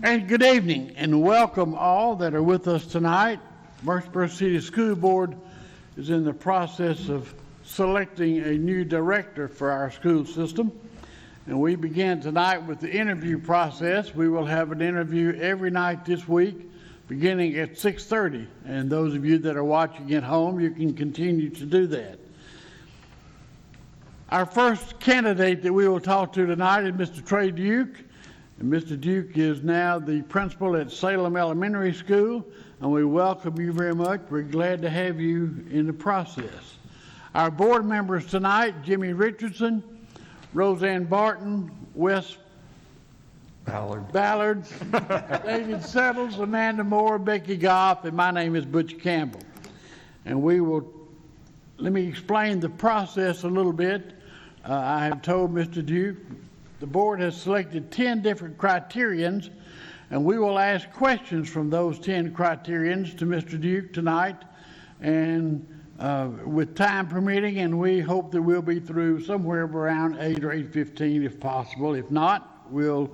And good evening and welcome all that are with us tonight. Murfreesboro City School Board is in the process of selecting a new director for our school system. And we begin tonight with the interview process. We will have an interview every night this week beginning at 6:30. And those of you that are watching at home, you can continue to do that. Our first candidate that we will talk to tonight is Mr. Trey Duke. And Mr. Duke is now the principal at Salem Elementary School, and we welcome you very much. We're glad to have you in the process. Our board members tonight, Jimmy Richardson, Roseanne Barton, Wes Ballard, David Settles, Amanda Moore, Becky Goff, and my name is Butch Campbell. And let me explain the process a little bit. I have told Mr. Duke the board has selected 10 different criterions, and we will ask questions from those 10 criterions to Mr. Duke tonight, and with time permitting, and we hope that we'll be through somewhere around 8 or 8:15 if possible. If not, we'll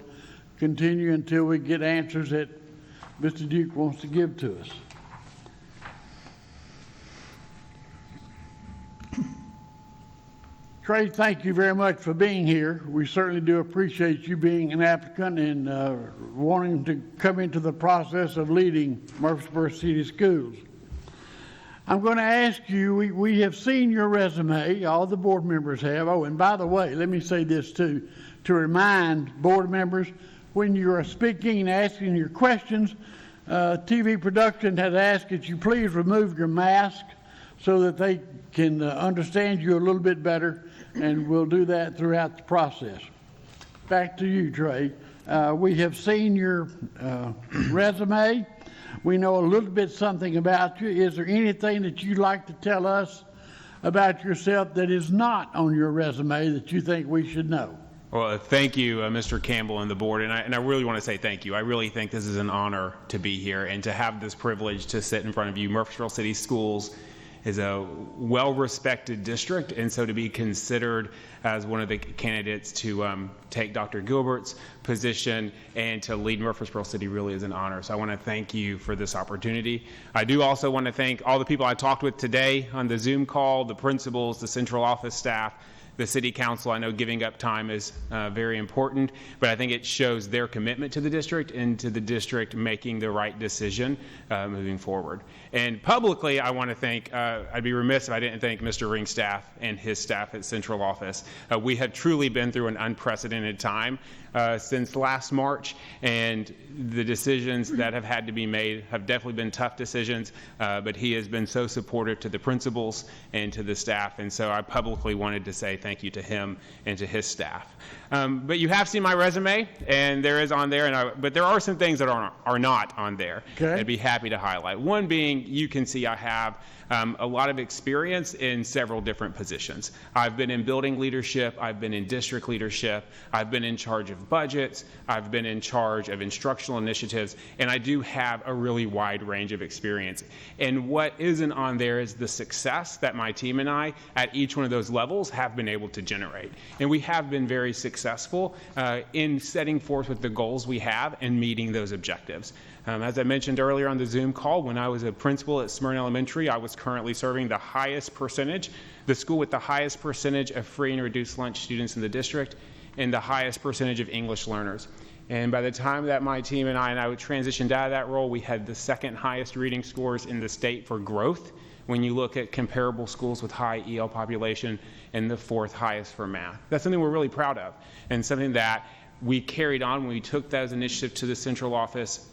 continue until we get answers that Mr. Duke wants to give to us. Trey, thank you very much for being here. We certainly do appreciate you being an applicant and wanting to come into the process of leading Murfreesboro City Schools. I'm going to ask you, we have seen your resume, all the board members have. Oh, and by the way, let me say this too, to remind board members, when you are speaking and asking your questions, TV production has asked that you please remove your mask so that they can understand you a little bit better, and we'll do that throughout the process. Back to you, Trey. We have seen your resume. We know a little bit something about you. Is there anything that you'd like to tell us about yourself that is not on your resume that you think we should know? Well, thank you, Mr. Campbell and the board, and I really want to say thank you. I really think this is an honor to be here and to have this privilege to sit in front of you. Murfreesboro City Schools is a well-respected district, and so to be considered as one of the candidates to take Dr. Gilbert's position and to lead Murfreesboro City really is an honor. So I want to thank you for this opportunity. I do also want to thank all the people I talked with today on the Zoom call, the principals, the central office staff, the city council. I know giving up time is very important, but I think it shows their commitment to the district and to the district making the right decision moving forward. And publicly, I want to thank, I'd be remiss if I didn't thank Mr. Ringstaff and his staff at central office. We have truly been through an unprecedented time since last March, and the decisions that have had to be made have definitely been tough decisions, but he has been so supportive to the principals and to the staff, and so I publicly wanted to say thank you to him and to his staff. But you have seen my resume, and there is on there, but there are some things that are not on there. Okay. I'd be happy to highlight. One being, you can see I have a lot of experience in several different positions. I've been in building leadership, I've been in district leadership, I've been in charge of budgets, I've been in charge of instructional initiatives, and I do have a really wide range of experience. And what isn't on there is the success that my team and I at each one of those levels have been able to generate. And we have been very successful in setting forth with the goals we have and meeting those objectives. As I mentioned earlier on the Zoom call, when I was a principal at Smyrna Elementary, I was currently serving the highest percentage, the school with the highest percentage of free and reduced lunch students in the district and the highest percentage of English learners. And by the time that my team and I transitioned out of that role, we had the second highest reading scores in the state for growth when you look at comparable schools with high EL population, and the fourth highest for math. That's something we're really proud of, and something that we carried on when we took those initiatives to the central office.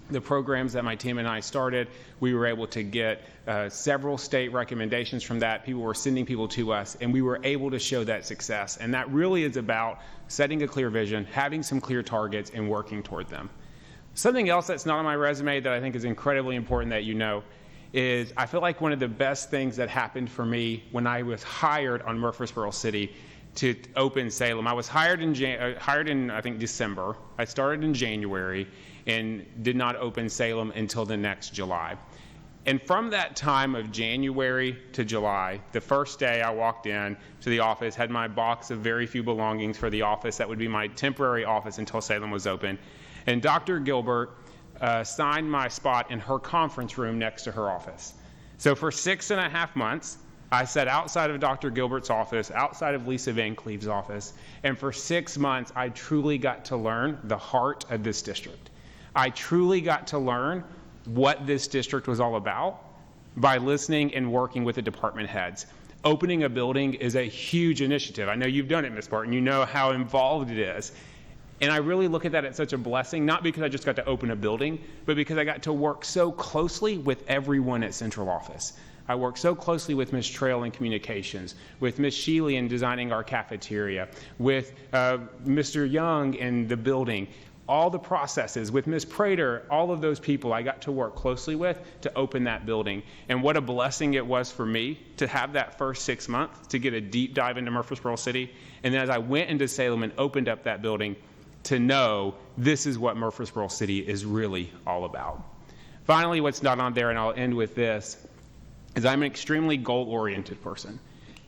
The programs that my team and I started, we were able to get several state recommendations from that. People were sending people to us, and we were able to show that success. And that really is about setting a clear vision, having some clear targets, and working toward them. Something else that's not on my resume that I think is incredibly important that you know is I feel like one of the best things that happened for me when I was hired on Murfreesboro City to open Salem. I was hired in I think December. I started in January and did not open Salem until the next July. And from that time of January to July, the first day I walked in to the office, had my box of very few belongings for the office that would be my temporary office until Salem was open. And Dr. Gilbert assigned my spot in her conference room next to her office. So for 6.5 months, I sat outside of Dr. Gilbert's office, outside of Lisa Van Cleve's office, and for 6 months, I truly got to learn the heart of this district. I truly got to learn what this district was all about by listening and working with the department heads. Opening a building is a huge initiative. I know you've done it, Ms. Barton. You know how involved it is. And I really look at that as such a blessing, not because I just got to open a building, but because I got to work so closely with everyone at central office. I worked so closely with Ms. Trail in communications, with Ms. Sheely in designing our cafeteria, with Mr. Young in the building, all the processes, with Ms. Prater, all of those people I got to work closely with to open that building. And what a blessing it was for me to have that first 6 months to get a deep dive into Murfreesboro City. And then as I went into Salem and opened up that building, to know this is what Murfreesboro City is really all about. Finally, what's not on there, and I'll end with this, is I'm an extremely goal-oriented person.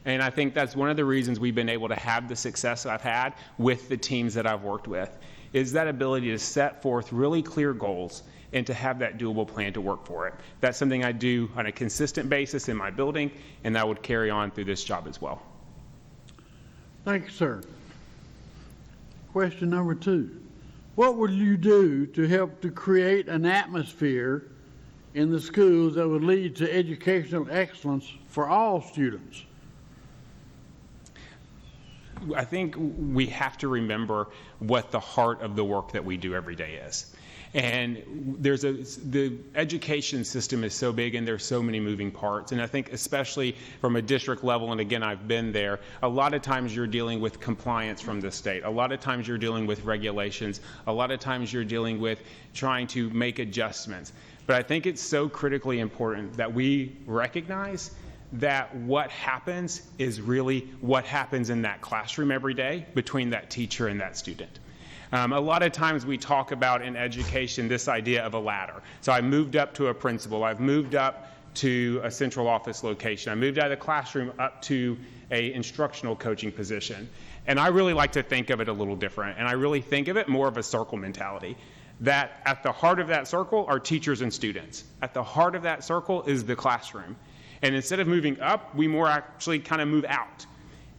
And I think that's one of the reasons we've been able to have the success I've had with the teams that I've worked with, is that ability to set forth really clear goals and to have that doable plan to work for it. That's something I do on a consistent basis in my building, and that would carry on through this job as well. Thank you, sir. Question number 2. What will you do to help to create an atmosphere in the schools that would lead to educational excellence for all students? I think we have to remember what the heart of the work that we do every day is. And the education system is so big and there's so many moving parts. And I think especially from a district level, and again, I've been there, a lot of times you're dealing with compliance from the state. A lot of times you're dealing with regulations. A lot of times you're dealing with trying to make adjustments. But I think it's so critically important that we recognize that what happens is really what happens in that classroom every day between that teacher and that student. A lot of times we talk about in education this idea of a ladder. So I moved up to a principal, I've moved up to a central office location, I moved out of the classroom up to a instructional coaching position. And I really like to think of it a little different, and I really think of it more of a circle mentality. That at the heart of that circle are teachers and students. At the heart of that circle is the classroom. And instead of moving up, we more actually kind of move out.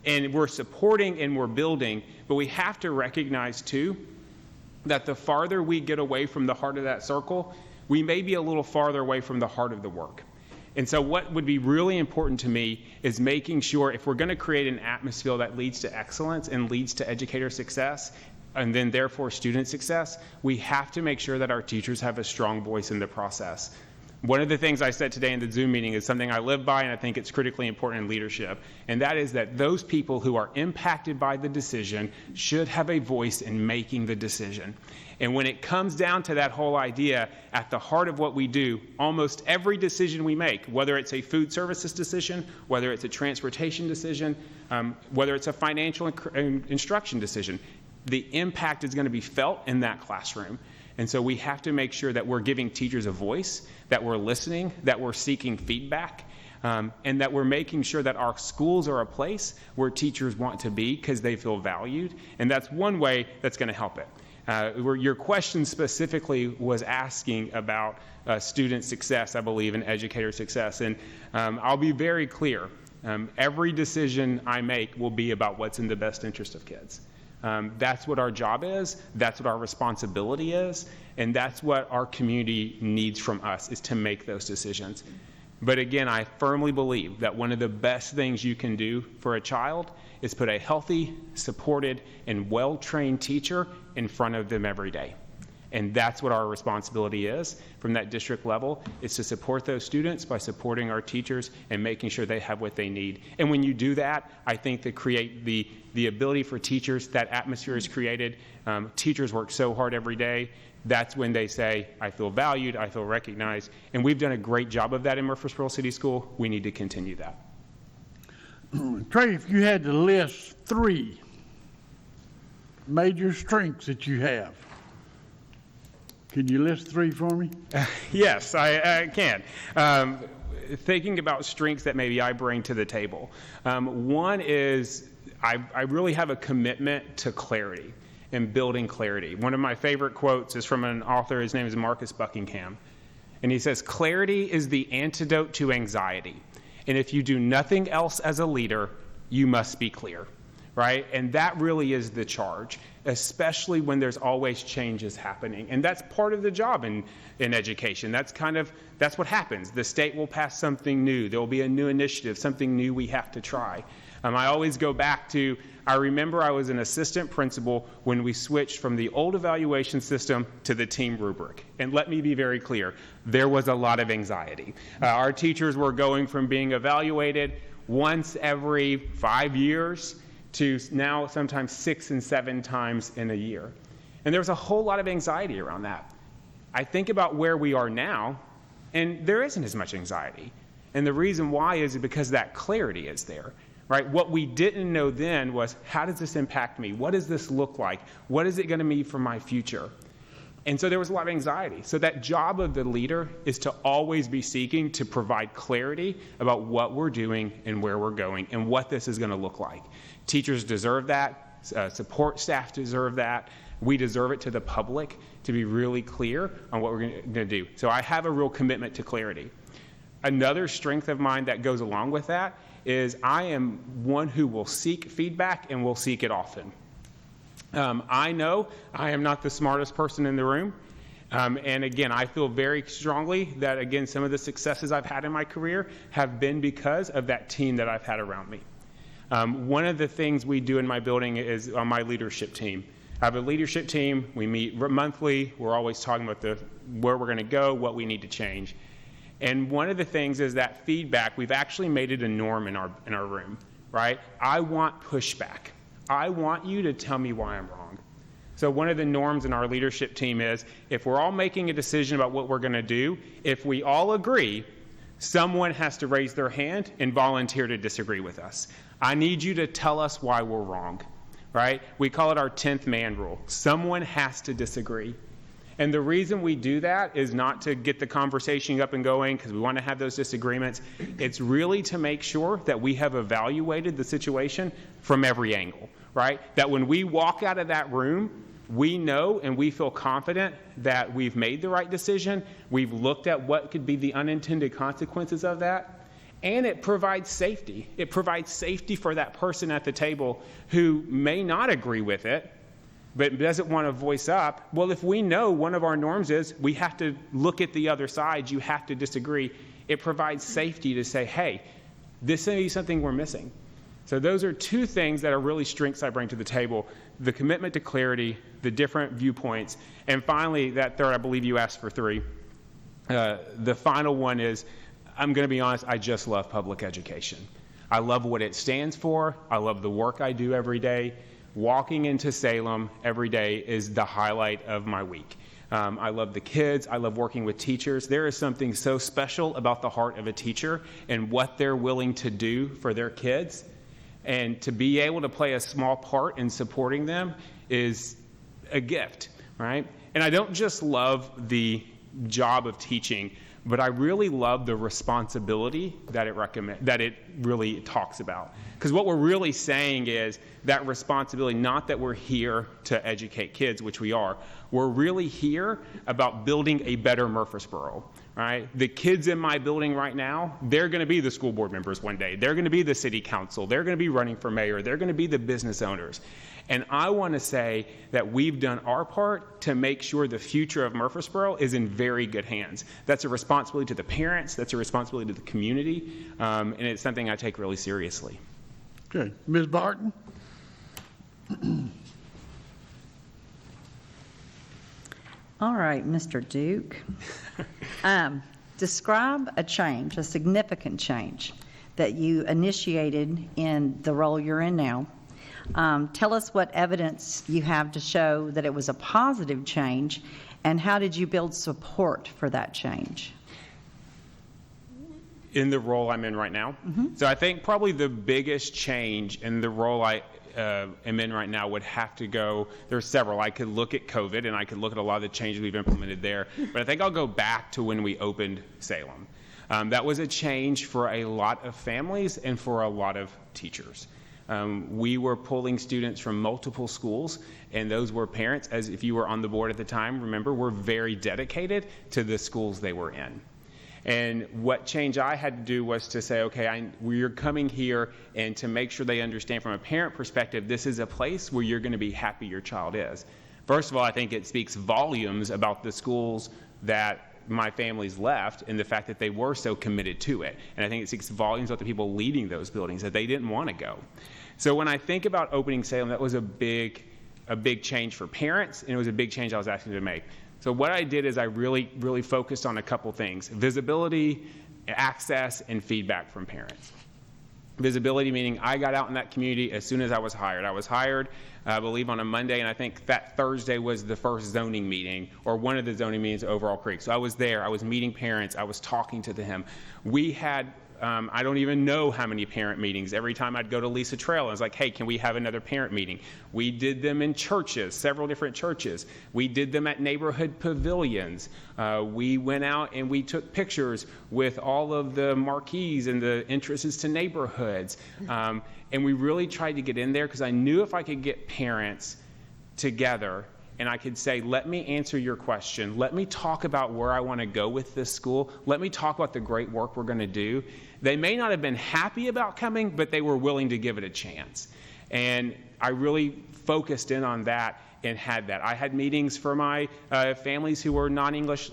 And we're supporting and we're building, but we have to recognize too that the farther we get away from the heart of that circle, we may be a little farther away from the heart of the work. And so what would be really important to me is making sure if we're going to create an atmosphere that leads to excellence and leads to educator success, and then therefore student success, we have to make sure that our teachers have a strong voice in the process. One of the things I said today in the Zoom meeting is something I live by, and I think it's critically important in leadership, and that is that those people who are impacted by the decision should have a voice in making the decision. And when it comes down to that whole idea, at the heart of what we do, almost every decision we make, whether it's a food services decision, whether it's a transportation decision, whether it's a financial instruction decision, the impact is going to be felt in that classroom. And so we have to make sure that we're giving teachers a voice, that we're listening, that we're seeking feedback, and that we're making sure that our schools are a place where teachers want to be because they feel valued. And that's one way that's going to help it. Your question specifically was asking about student success, I believe, and educator success. And I'll be very clear. Every decision I make will be about what's in the best interest of kids. That's what our job is, that's what our responsibility is, and that's what our community needs from us, is to make those decisions. But again, I firmly believe that one of the best things you can do for a child is put a healthy, supported, and well-trained teacher in front of them every day. And that's what our responsibility is from that district level, is to support those students by supporting our teachers and making sure they have what they need. And when you do that, I think to create the ability for teachers, that atmosphere is created. Teachers work so hard every day. That's when they say, I feel valued, I feel recognized. And we've done a great job of that in Murfreesboro City School. We need to continue that. Trey, if you had to list 3 major strengths that you have, can you list 3 for me? Yes, I can. Thinking about strengths that maybe I bring to the table. One is I really have a commitment to clarity. and building clarity. One of my favorite quotes is from an author. His name is Marcus Buckingham. And he says, "Clarity is the antidote to anxiety. And if you do nothing else as a leader, you must be clear." Right? And that really is the charge, especially when there's always changes happening. And that's part of the job in education. That's what happens. The state will pass something new. There will be a new initiative, something new we have to try. I always go back to, I remember I was an assistant principal when we switched from the old evaluation system to the team rubric. And let me be very clear, there was a lot of anxiety. Our teachers were going from being evaluated once every 5 years to now sometimes 6 and 7 times in a year. And there was a whole lot of anxiety around that. I think about where we are now, and there isn't as much anxiety. And the reason why is because that clarity is there, right? What we didn't know then was, how does this impact me? What does this look like? What is it going to mean for my future? And so there was a lot of anxiety. So that job of the leader is to always be seeking to provide clarity about what we're doing and where we're going and what this is going to look like. Teachers deserve that. Support staff deserve that. We deserve it to the public to be really clear on what we're going to do. So I have a real commitment to clarity. Another strength of mine that goes along with that is I am one who will seek feedback and will seek it often. I know I am not the smartest person in the room. And again, I feel very strongly that, again, some of the successes I've had in my career have been because of that team that I've had around me. One of the things we do in my building is on my leadership team. I have a leadership team. We meet monthly. We're always talking about where we're going to go, what we need to change. And one of the things is that feedback, we've actually made it a norm in our room, right? I want pushback. I want you to tell me why I'm wrong. So one of the norms in our leadership team is, if we're all making a decision about what we're going to do, if we all agree, someone has to raise their hand and volunteer to disagree with us. I need you to tell us why we're wrong, right? We call it our 10th man rule. Someone has to disagree. And the reason we do that is not to get the conversation up and going because we want to have those disagreements. It's really to make sure that we have evaluated the situation from every angle, right? That when we walk out of that room, we know and we feel confident that we've made the right decision. We've looked at what could be the unintended consequences of that. And it provides safety. It provides safety for that person at the table who may not agree with it, but doesn't want to voice up. Well, if we know one of our norms is we have to look at the other side, you have to disagree, it provides safety to say, hey, this may be something we're missing. So those are two things that are really strengths I bring to the table: the commitment to clarity, the different viewpoints, and finally, that third, I believe you asked for 3. The final one is, I'm going to be honest, I just love public education. I love what it stands for. I love the work I do every day. Walking into Salem every day is the highlight of my week. I love the kids. I love working with teachers. There is something so special about the heart of a teacher and what they're willing to do for their kids. And to be able to play a small part in supporting them is a gift, right? And I don't just love the job of teaching, but I really love the responsibility that it really talks about. Because what we're really saying is that responsibility, not that we're here to educate kids, which we are. We're really here about building a better Murfreesboro, right? The kids in my building right now, they're going to be the school board members one day. They're going to be the city council. They're going to be running for mayor. They're going to be the business owners. And I want to say that we've done our part to make sure the future of Murfreesboro is in very good hands. That's a responsibility to the parents. That's a responsibility to the community. And it's something I take really seriously. Okay. Ms. Barton? All right, Mr. Duke. Describe a change, a significant change that you initiated in the role you're in now. Tell us what evidence you have to show that it was a positive change, and how did you build support for that change? In the role I'm in right now? Mm-hmm. So I think probably the biggest change in the role I am in right now would have to go, there's several. I could look at COVID and I could look at a lot of the changes we've implemented there, but I think I'll go back to when we opened Salem. That was a change for a lot of families and for a lot of teachers. We were pulling students from multiple schools, and those were parents, as if you were on the board at the time, remember, were very dedicated to the schools they were in. And what change I had to do was to say, okay, we're coming here, and to make sure they understand from a parent perspective, this is a place where you're going to be happy your child is. First of all, I think it speaks volumes about the schools that my family's left and the fact that they were so committed to it. And I think it speaks volumes about the people leading those buildings, that they didn't want to go. So when I think about opening Salem, that was a big change for parents, and it was a big change I was asking them to make. So what I did is I really focused on a couple things: visibility, access, and feedback from parents. Visibility meaning I got out in that community as soon as I was hired. I was hired, I believe, on a Monday, and I think that Thursday was the first zoning meeting, or one of the zoning meetings at Overall Creek. So I was there, I was meeting parents, I was talking to them. We had, I don't even know how many parent meetings. Every time I'd go to Lisa Trail, I was like, hey, can we have another parent meeting? We did them in churches, several different churches. We did them at neighborhood pavilions. We went out and we took pictures with all of the marquees and the entrances to neighborhoods. And we really tried to get in there, because I knew if I could get parents together and I could say, let me answer your question. Let me talk about where I want to go with this school. Let me talk about the great work we're going to do. They may not have been happy about coming, but they were willing to give it a chance. And I really focused in on that and had that. I had meetings for my families who were non-English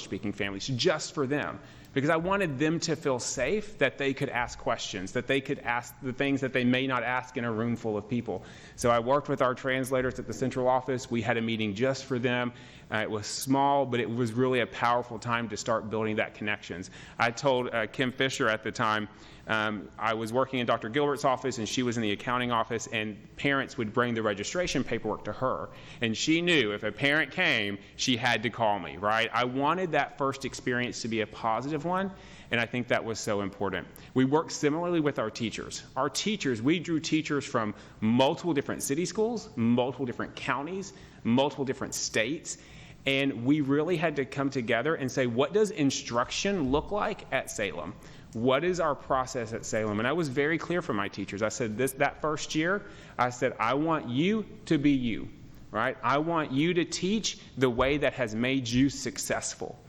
speaking families, just for them, because I wanted them to feel safe, that they could ask questions, that they could ask the things that they may not ask in a room full of people. So I worked with our translators at the central office. We had a meeting just for them. It was small, but it was really a powerful time to start building that connections. I told Kim Fisher at the time, I was working in Dr. Gilbert's office, and she was in the accounting office, and parents would bring the registration paperwork to her. And she knew if a parent came, she had to call me, right? I wanted that first experience to be a positive one, and I think that was so important. We worked similarly with our teachers. Our teachers, we drew teachers from multiple different city schools, multiple different counties, multiple different states, and we really had to come together and say, what does instruction look like at Salem? What is our process at Salem? And I was very clear for my teachers. I said that first year, I said, I want you to be you, right? I want you to teach the way that has made you successful.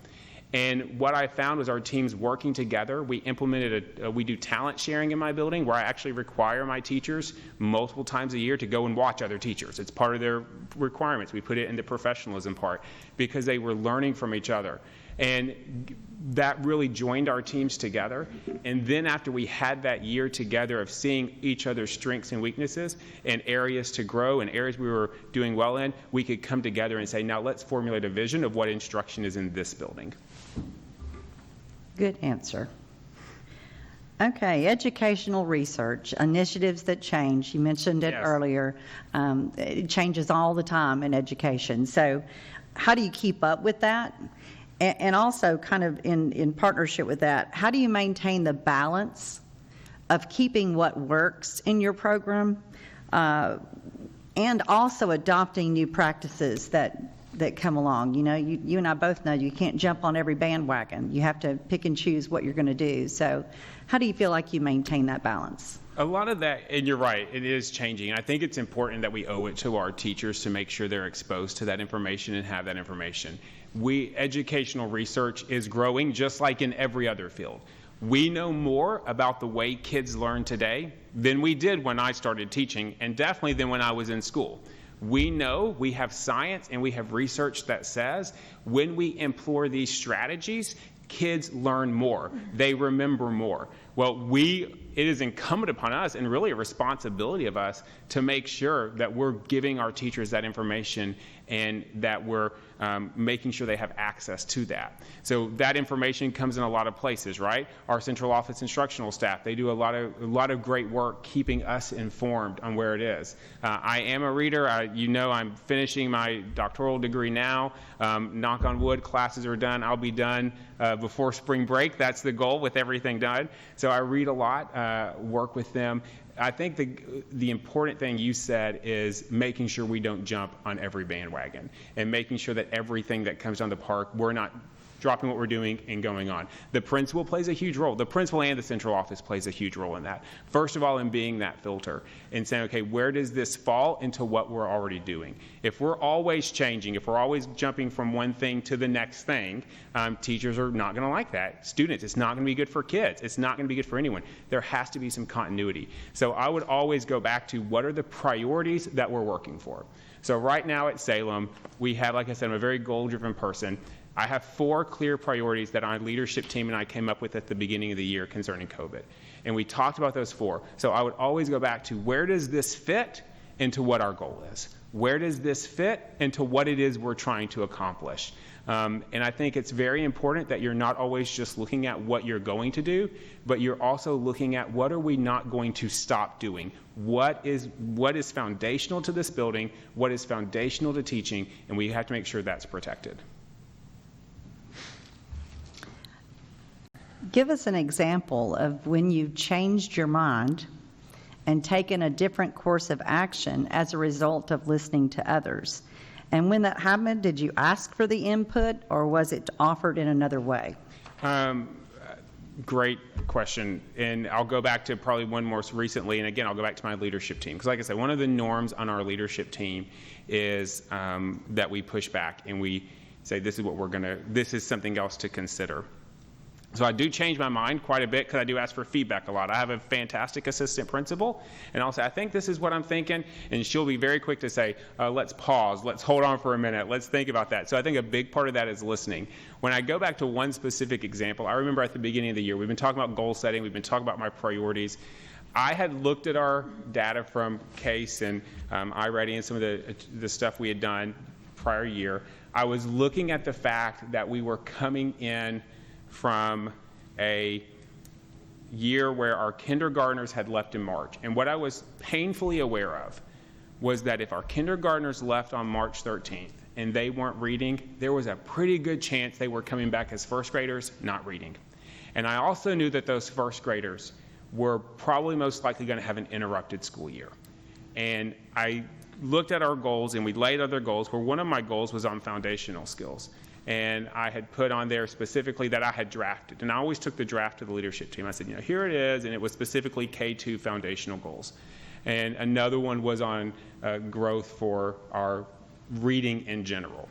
And what I found was our teams working together. We implemented we do talent sharing in my building, where I actually require my teachers multiple times a year to go and watch other teachers. It's part of their requirements. We put it in the professionalism part, because they were learning from each other. And that really joined our teams together. And then after we had that year together of seeing each other's strengths and weaknesses and areas to grow and areas we were doing well in, we could come together and say, now let's formulate a vision of what instruction is in this building. Good answer. Okay, educational research, initiatives that change. You mentioned it Yes. earlier. It changes all the time in education. So how do you keep up with that? And also, kind of in partnership with that, how do you maintain the balance of keeping what works in your program and also adopting new practices that come along? You know, you and I both know you can't jump on every bandwagon. You have to pick and choose what you're going to do. So how do you feel like you maintain that balance? A lot of that, and you're right, it is changing. I think it's important that we owe it to our teachers to make sure they're exposed to that information and have that information. Educational research is growing just like in every other field. We know more about the way kids learn today than we did when I started teaching, and definitely than when I was in school. We know, we have science and we have research that says when we employ these strategies, kids learn more, they remember more. Well, it is incumbent upon us, and really a responsibility of us, to make sure that we're giving our teachers that information and that we're making sure they have access to that. So that information comes in a lot of places, right? Our central office instructional staff, they do a lot of great work keeping us informed on where it is. I am a reader. I'm finishing my doctoral degree now. Knock on wood, classes are done. I'll be done before spring break. That's the goal, with everything done. So I read a lot, work with them. I think the important thing you said is making sure we don't jump on every bandwagon, and making sure that everything that comes down the park, we're not dropping what we're doing and going on. The principal plays a huge role. The principal and the central office plays a huge role in that. First of all, in being that filter and saying, okay, where does this fall into what we're already doing? If we're always changing, if we're always jumping from one thing to the next thing, teachers are not going to like that. Students, it's not going to be good for kids. It's not going to be good for anyone. There has to be some continuity. So I would always go back to what are the priorities that we're working for. So right now at Salem, we have, like I said, I'm a very goal-driven person. I have 4 clear priorities that our leadership team and I came up with at the beginning of the year concerning COVID. And we talked about those 4. So I would always go back to where does this fit into what our goal is? Where does this fit into what it is we're trying to accomplish? And I think it's very important that you're not always just looking at what you're going to do, but you're also looking at what are we not going to stop doing? What is foundational to this building? What is foundational to teaching? And we have to make sure that's protected. Give us an example of when you've changed your mind and taken a different course of action as a result of listening to others. And when that happened, did you ask for the input or was it offered in another way? Great question. And I'll go back to probably one more recently. And again, I'll go back to my leadership team. Because like I said, one of the norms on our leadership team is that we push back and we say, this is something else to consider. So I do change my mind quite a bit because I do ask for feedback a lot. I have a fantastic assistant principal, and I'll say, I think this is what I'm thinking, and she'll be very quick to say, let's pause, let's hold on for a minute, let's think about that. So I think a big part of that is listening. When I go back to one specific example, I remember at the beginning of the year, we've been talking about goal setting, we've been talking about my priorities. I had looked at our data from CASE and iReady and some of the stuff we had done prior year. I was looking at the fact that we were coming in from a year where our kindergartners had left in March. And what I was painfully aware of was that if our kindergartners left on March 13th and they weren't reading, there was a pretty good chance they were coming back as first graders not reading. And I also knew that those first graders were probably most likely going to have an interrupted school year. And I looked at our goals and we laid other goals where one of my goals was on foundational skills. And I had put on there specifically that I had drafted. And I always took the draft to the leadership team. I said, here it is. And it was specifically K2 foundational goals. And another one was on growth for our reading in general.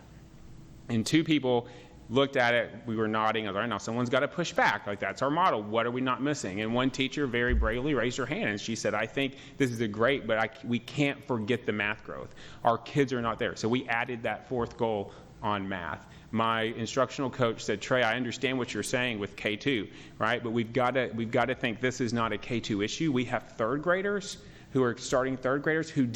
And 2 people looked at it. We were nodding. I was like, now someone's got to push back. Like, that's our model. What are we not missing? And one teacher very bravely raised her hand. And she said, I think this is great, but we can't forget the math growth. Our kids are not there. So we added that 4th goal on math. My instructional coach said, Trey, I understand what you're saying with K2, right? But we've got to think this is not a K2 issue. We have 3rd graders who are starting 3rd graders who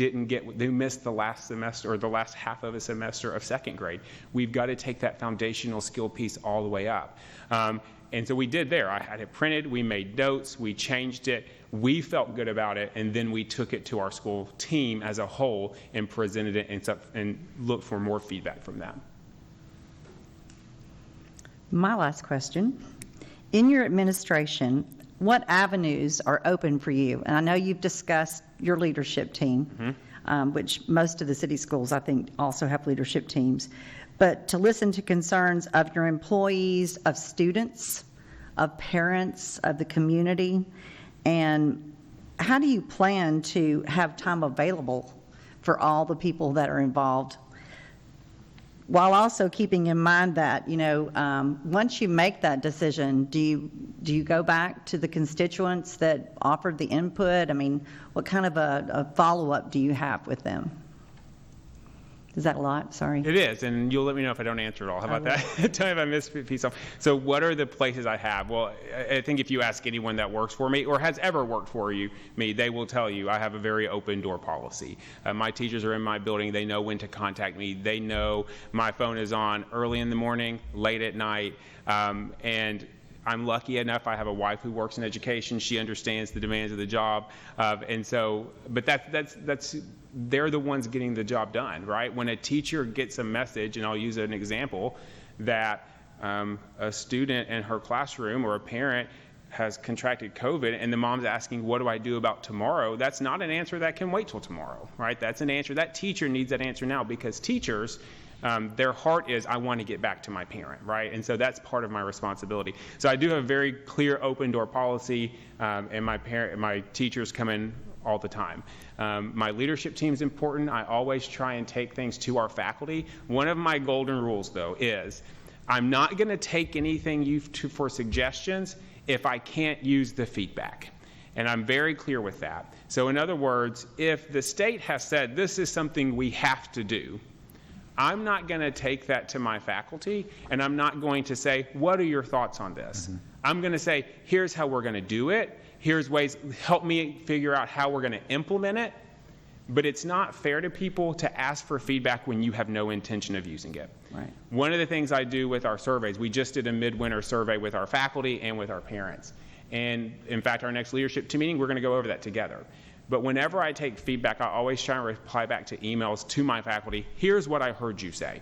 missed the last semester or the last half of a semester of 2nd grade. We've got to take that foundational skill piece all the way up. And so we did there. I had it printed, we made notes, we changed it, we felt good about it, and then we took it to our school team as a whole and presented it and looked for more feedback from them. My last question. In your administration, what avenues are open for you? And I know you've discussed your leadership team, which most of the city schools, I think, also have leadership teams. But to listen to concerns of your employees, of students, of parents, of the community, and how do you plan to have time available for all the people that are involved? While also keeping in mind that, once you make that decision, do you go back to the constituents that offered the input? I mean, what kind of a follow-up do you have with them? Is that a lot? Sorry. It is, and you'll let me know if I don't answer it all. How about that? Tell me if I missed a piece off. So what are the places I have? Well, I think if you ask anyone that works for me or has ever worked for me, they will tell you I have a very open door policy. My teachers are in my building. They know when to contact me. They know my phone is on early in the morning, late at night, and I'm lucky enough, I have a wife who works in education. She understands the demands of the job. And so, but that's they're the ones getting the job done, right? When a teacher gets a message, and I'll use an example, that a student in her classroom or a parent has contracted COVID and the mom's asking, what do I do about tomorrow? That's not an answer that can wait till tomorrow, right? That's an answer. That teacher needs that answer now because teachers their heart is, I want to get back to my parent, right? And so that's part of my responsibility. So I do have a very clear open door policy, and my teachers come in all the time. My leadership team is important. I always try and take things to our faculty. One of my golden rules, though, is I'm not going to take anything for suggestions if I can't use the feedback. And I'm very clear with that. So in other words, if the state has said this is something we have to do, I'm not going to take that to my faculty, and I'm not going to say, what are your thoughts on this? Mm-hmm. I'm going to say, here's how we're going to do it. Here's ways, help me figure out how we're going to implement it. But it's not fair to people to ask for feedback when you have no intention of using it. Right. One of the things I do with our surveys, we just did a midwinter survey with our faculty and with our parents. And in fact, our next leadership team meeting, we're going to go over that together. But whenever I take feedback, I always try and reply back to emails to my faculty. Here's what I heard you say.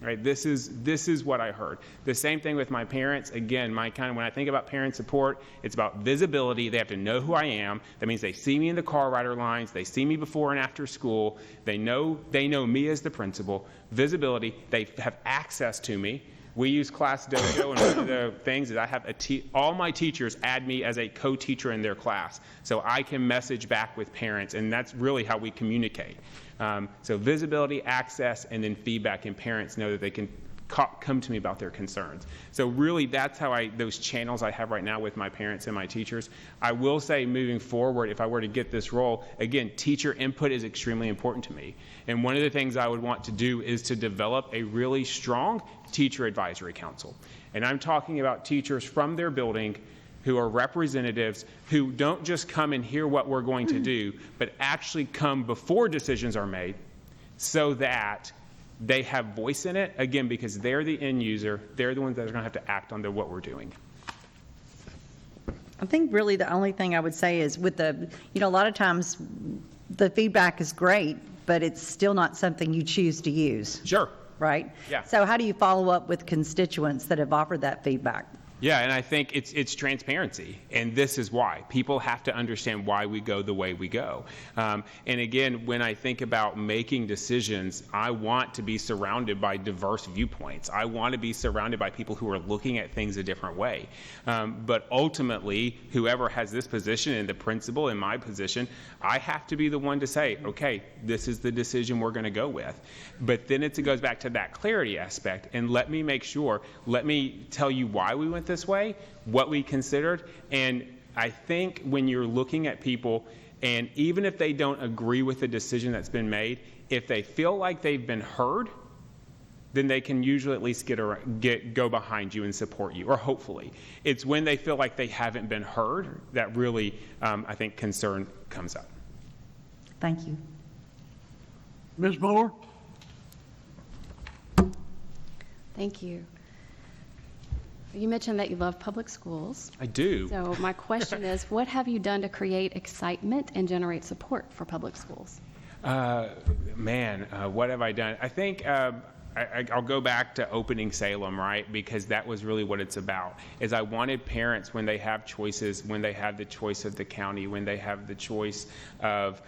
Right? This is what I heard. The same thing with my parents. Again, when I think about parent support, it's about visibility. They have to know who I am. That means they see me in the car rider lines. They see me before and after school. They know me as the principal. Visibility. They have access to me. We use Class Dojo, and one of the things is I have all my teachers add me as a co-teacher in their class, so I can message back with parents, and that's really how we communicate. So visibility, access, and then feedback, and parents know that they can come to me about their concerns. So really, that's how those channels I have right now with my parents and my teachers. I will say, moving forward, if I were to get this role, again, teacher input is extremely important to me. And one of the things I would want to do is to develop a really strong teacher advisory council. And I'm talking about teachers from their building who are representatives, who don't just come and hear what we're going to do, but actually come before decisions are made, so that they have voice in it, again, because they're the end user. They're the ones that are going to have to act on what we're doing. I think really the only thing I would say is with a lot of times the feedback is great, but it's still not something you choose to use. Sure. Right? Yeah. So how do you follow up with constituents that have offered that feedback? Yeah, and I think it's transparency, and this is why. People have to understand why we go the way we go. And again, when I think about making decisions, I want to be surrounded by diverse viewpoints. I want to be surrounded by people who are looking at things a different way. But ultimately, whoever has this position, and the principal in my position, I have to be the one to say, okay, this is the decision we're going to go with. But then it goes back to that clarity aspect, and let me tell you why we went this way, what we considered. And I think when you're looking at people, and even if they don't agree with the decision that's been made, if they feel like they've been heard, then they can usually at least go behind you and support you, or hopefully. It's when they feel like they haven't been heard that really, I think, concern comes up. Thank you. Ms. Moore? Thank you. You mentioned that you love public schools. I do. So my question is, what have you done to create excitement and generate support for public schools? What have I done? I think I'll go back to opening Salem, right? Because that was really what it's about. Is I wanted parents, when they have choices, when they have the choice of the county, when they have the choice of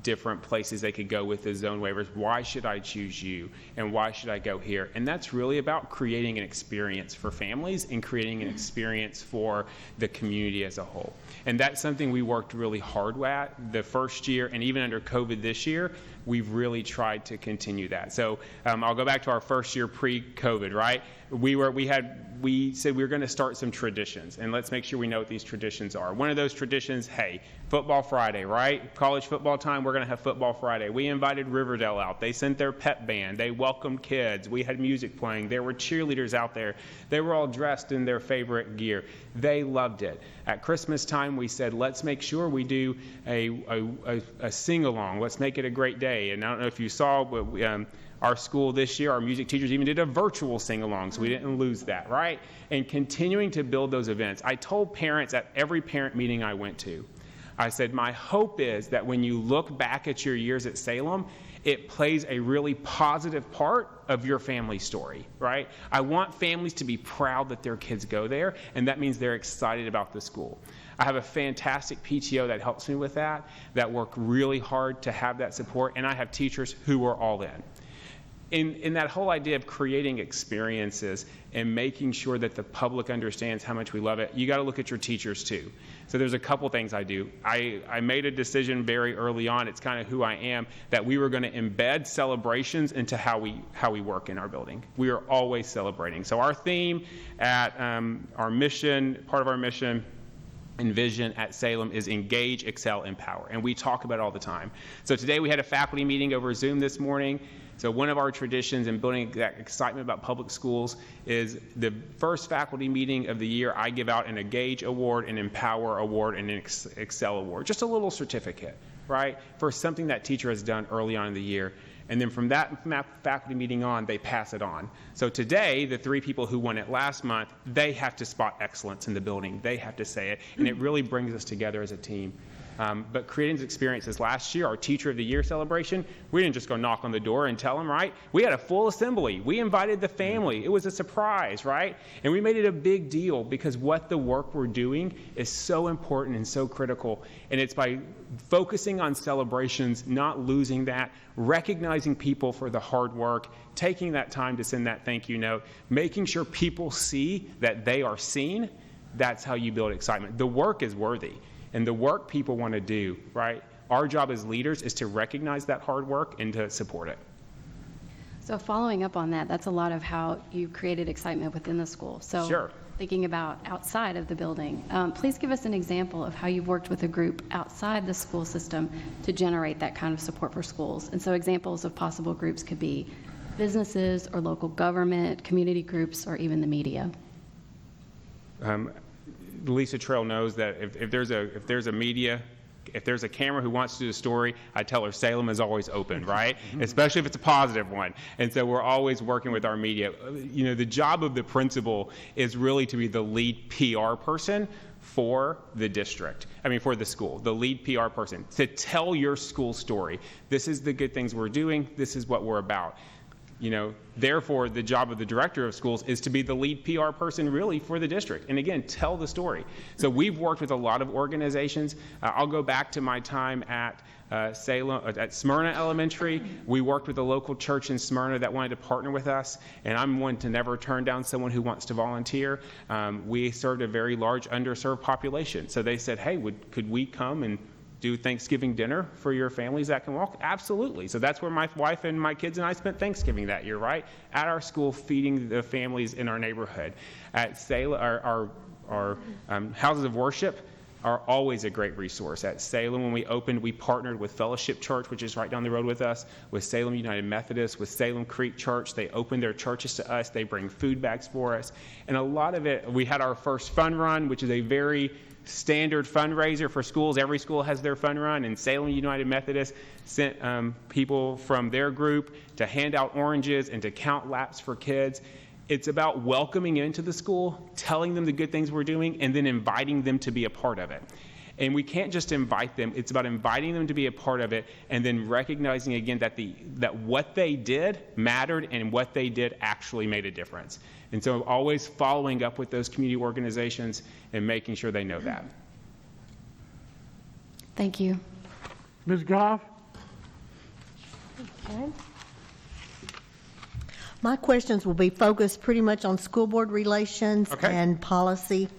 different places they could go with the zone waivers, why should I choose you? And why should I go here? And that's really about creating an experience for families and creating an experience for the community as a whole. And that's something we worked really hard at the first year, and even under COVID this year, we've really tried to continue that. So I'll go back to our first year pre-COVID, right? We said we were going to start some traditions, and let's make sure we know what these traditions are. One of those traditions, hey, football Friday, right? College football time, we're going to have football Friday. We invited Riverdale out. They sent their pep band. They welcomed kids. We had music playing. There were cheerleaders out there. They were all dressed in their favorite gear. They loved it. At Christmas time, we said, let's make sure we do a sing-along. Let's make it a great day. And I don't know if you saw, but our school this year, our music teachers even did a virtual sing-along, so we didn't lose that, right? And continuing to build those events. I told parents at every parent meeting I went to, I said, my hope is that when you look back at your years at Salem, it plays a really positive part of your family story, right? I want families to be proud that their kids go there, and that means they're excited about the school. I have a fantastic PTO that helps me with that work really hard to have that support, and I have teachers who are all in. in that whole idea of creating experiences and making sure that the public understands how much we love it, you got to look at your teachers too. So there's a couple things I do. I made a decision very early on, it's kind of who I am, that we were going to embed celebrations into how we work in our building. We are always celebrating. So our theme at our mission, part of our mission and vision at Salem is engage, excel, empower. And we talk about it all the time. So today we had a faculty meeting over Zoom this morning. So one of our traditions in building that excitement about public schools is the first faculty meeting of the year, I give out an Engage Award, an Empower Award, and an Excel Award. Just a little certificate, right, for something that teacher has done early on in the year. And then from that faculty meeting on, they pass it on. So today, the 3 people who won it last month, they have to spot excellence in the building. They have to say it. And it really brings us together as a team. But creating these experiences. Last year, our Teacher of the Year celebration, we didn't just go knock on the door and tell them, right? We had a full assembly. We invited the family. It was a surprise, right? And we made it a big deal because what the work we're doing is so important and so critical. And it's by focusing on celebrations, not losing that, recognizing people for the hard work, taking that time to send that thank you note, making sure people see that they are seen. That's how you build excitement. The work is worthy. And the work people want to do, right? Our job as leaders is to recognize that hard work and to support it. So following up on that, that's a lot of how you created excitement within the school. So Sure. Thinking about outside of the building, please give us an example of how you've worked with a group outside the school system to generate that kind of support for schools. And so examples of possible groups could be businesses or local government, community groups, or even the media. Lisa Trail knows that if there's a media, if there's a camera who wants to do a story, I tell her Salem is always open, right? Especially if it's a positive one. And so we're always working with our media. You know, the job of the principal is really to be the lead PR person for the district. I mean, for the school, the lead PR person, to tell your school story. This is the good things we're doing. This is what we're about. You know, therefore, the job of the director of schools is to be the lead PR person really for the district. And again, tell the story. So we've worked with a lot of organizations. I'll go back to my time at Salem, at Smyrna Elementary. We worked with a local church in Smyrna that wanted to partner with us. And I'm one to never turn down someone who wants to volunteer. We served a very large underserved population. So they said, hey, could we come and do Thanksgiving dinner for your families that can walk? Absolutely. So that's where my wife and my kids and I spent Thanksgiving that year, right? At our school, feeding the families in our neighborhood. At Salem, our houses of worship are always a great resource. At Salem, when we opened, we partnered with Fellowship Church, which is right down the road with us, with Salem United Methodist, with Salem Creek Church. They opened their churches to us. They bring food bags for us. And a lot of it, we had our first fun run, which is a very standard fundraiser for schools. Every school has their fun run, and Salem United Methodist sent people from their group to hand out oranges and to count laps for kids. It's about welcoming into the school, telling them the good things we're doing, and then inviting them to be a part of it. And we can't just invite them. It's about inviting them to be a part of it and then recognizing again that what they did mattered and what they did actually made a difference. And so always following up with those community organizations and making sure they know that. Thank you. Ms. Goff? Okay. My questions will be focused pretty much on school board relations and policy.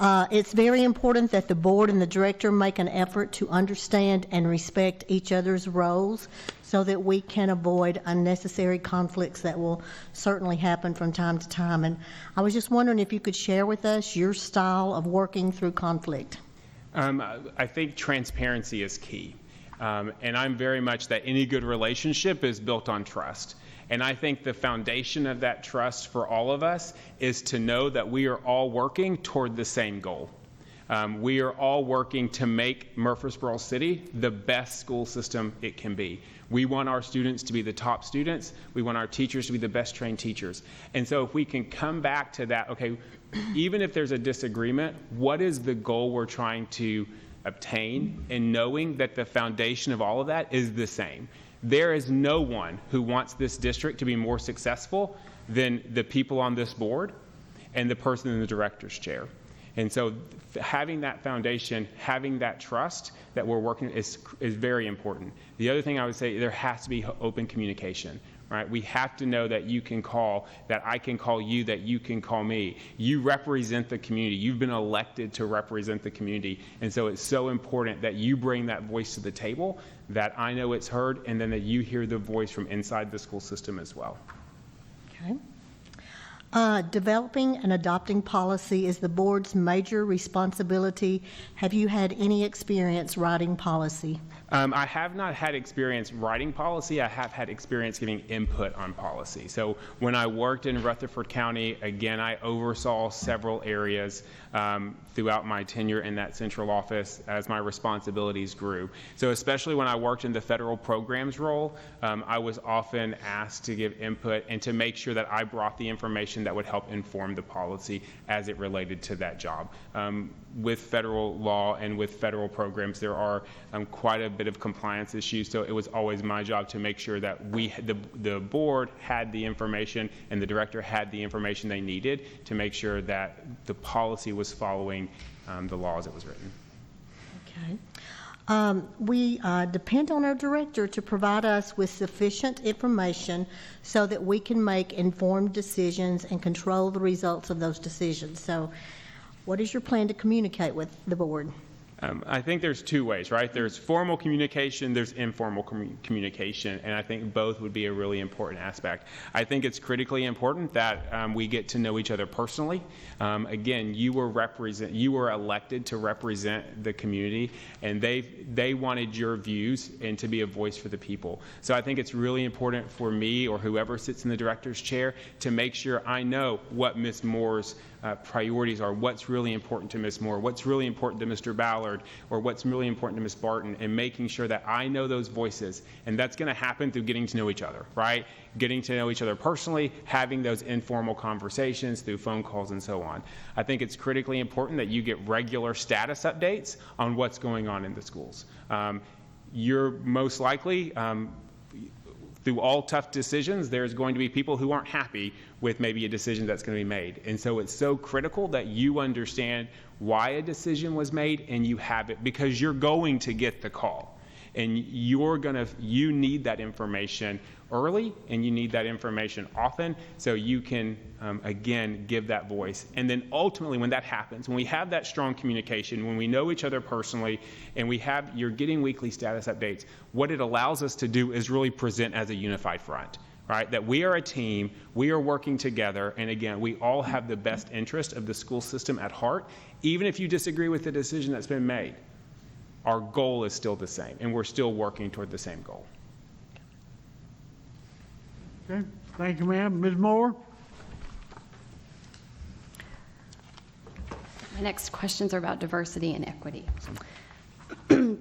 It's very important that the board and the director make an effort to understand and respect each other's roles so that we can avoid unnecessary conflicts that will certainly happen from time to time. And I was just wondering if you could share with us your style of working through conflict. I think transparency is key. And I'm very much that any good relationship is built on trust. And I think the foundation of that trust for all of us is to know that we are all working toward the same goal. We are all working to make Murfreesboro City the best school system it can be. We want our students to be the top students. We want our teachers to be the best trained teachers. And so if we can come back to that, okay, even if there's a disagreement, what is the goal we're trying to obtain? And knowing that the foundation of all of that is the same. There is no one who wants this district to be more successful than the people on this board and the person in the director's chair. And so having that foundation, having that trust that we're working is very important. The other thing I would say, there has to be open communication. right? We have to know that you can call, that I can call you, that you can call me. You represent the community. You've been elected to represent the community. And so it's so important that you bring that voice to the table, that I know it's heard, and then that you hear the voice from inside the school system as well. Okay. Developing and adopting policy is the board's major responsibility. Have you had any experience writing policy? I have not had experience writing policy. I have had experience giving input on policy. So when I worked in Rutherford County, again, I oversaw several areas throughout my tenure in that central office as my responsibilities grew. So especially when I worked in the federal programs role, I was often asked to give input and to make sure that I brought the information that would help inform the policy as it related to that job. With federal law and with federal programs, there are quite a bit of compliance issues, so it was always my job to make sure that the board had the information and the director had the information they needed to make sure that the policy was following the law as it was written. Okay. We depend on our director to provide us with sufficient information so that we can make informed decisions and control the results of those decisions. So what is your plan to communicate with the board? I think there's two ways, right? There's formal communication, there's informal communication, and I think both would be a really important aspect. I think it's critically important that we get to know each other personally. Again, you were elected to represent the community, and they wanted your views and to be a voice for the people. So I think it's really important for me or whoever sits in the director's chair to make sure I know what Ms. Moore's priorities are, what's really important to Ms. Moore, what's really important to Mr. Ballard, or what's really important to Ms. Barton, and making sure that I know those voices. And that's going to happen through getting to know each other, right? Getting to know each other personally, having those informal conversations through phone calls and so on. I think it's critically important that you get regular status updates on what's going on in the schools. You're most likely, through all tough decisions, there's going to be people who aren't happy with maybe a decision that's going to be made. And so it's so critical that you understand why a decision was made and you have it, because you're going to get the call. And you need that information early, and you need that information often, so you can, again, give that voice. And then ultimately, when that happens, when we have that strong communication, when we know each other personally, and you're getting weekly status updates, what it allows us to do is really present as a unified front, right? That we are a team, we are working together, and again, we all have the best interest of the school system at heart, even if you disagree with the decision that's been made. Our goal is still the same, and we're still working toward the same goal. Okay, thank you, ma'am. Ms. Moore? My next questions are about diversity and equity.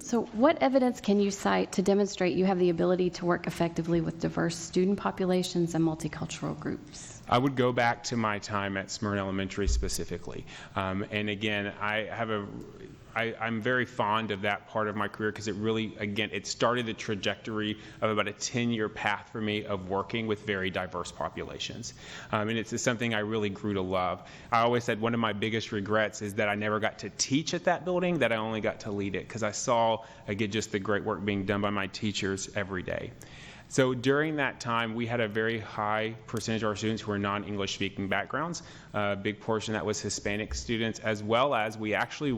So what evidence can you cite to demonstrate you have the ability to work effectively with diverse student populations and multicultural groups? I would go back to my time at Smyrna Elementary specifically. And again, I'm very fond of that part of my career because it really, again, it started the trajectory of about a 10-year path for me of working with very diverse populations. And it's something I really grew to love. I always said one of my biggest regrets is that I never got to teach at that building, that I only got to lead it, because I saw, again, just the great work being done by my teachers every day. So during that time, we had a very high percentage of our students who were non-English speaking backgrounds. A big portion that was Hispanic students, as well as we actually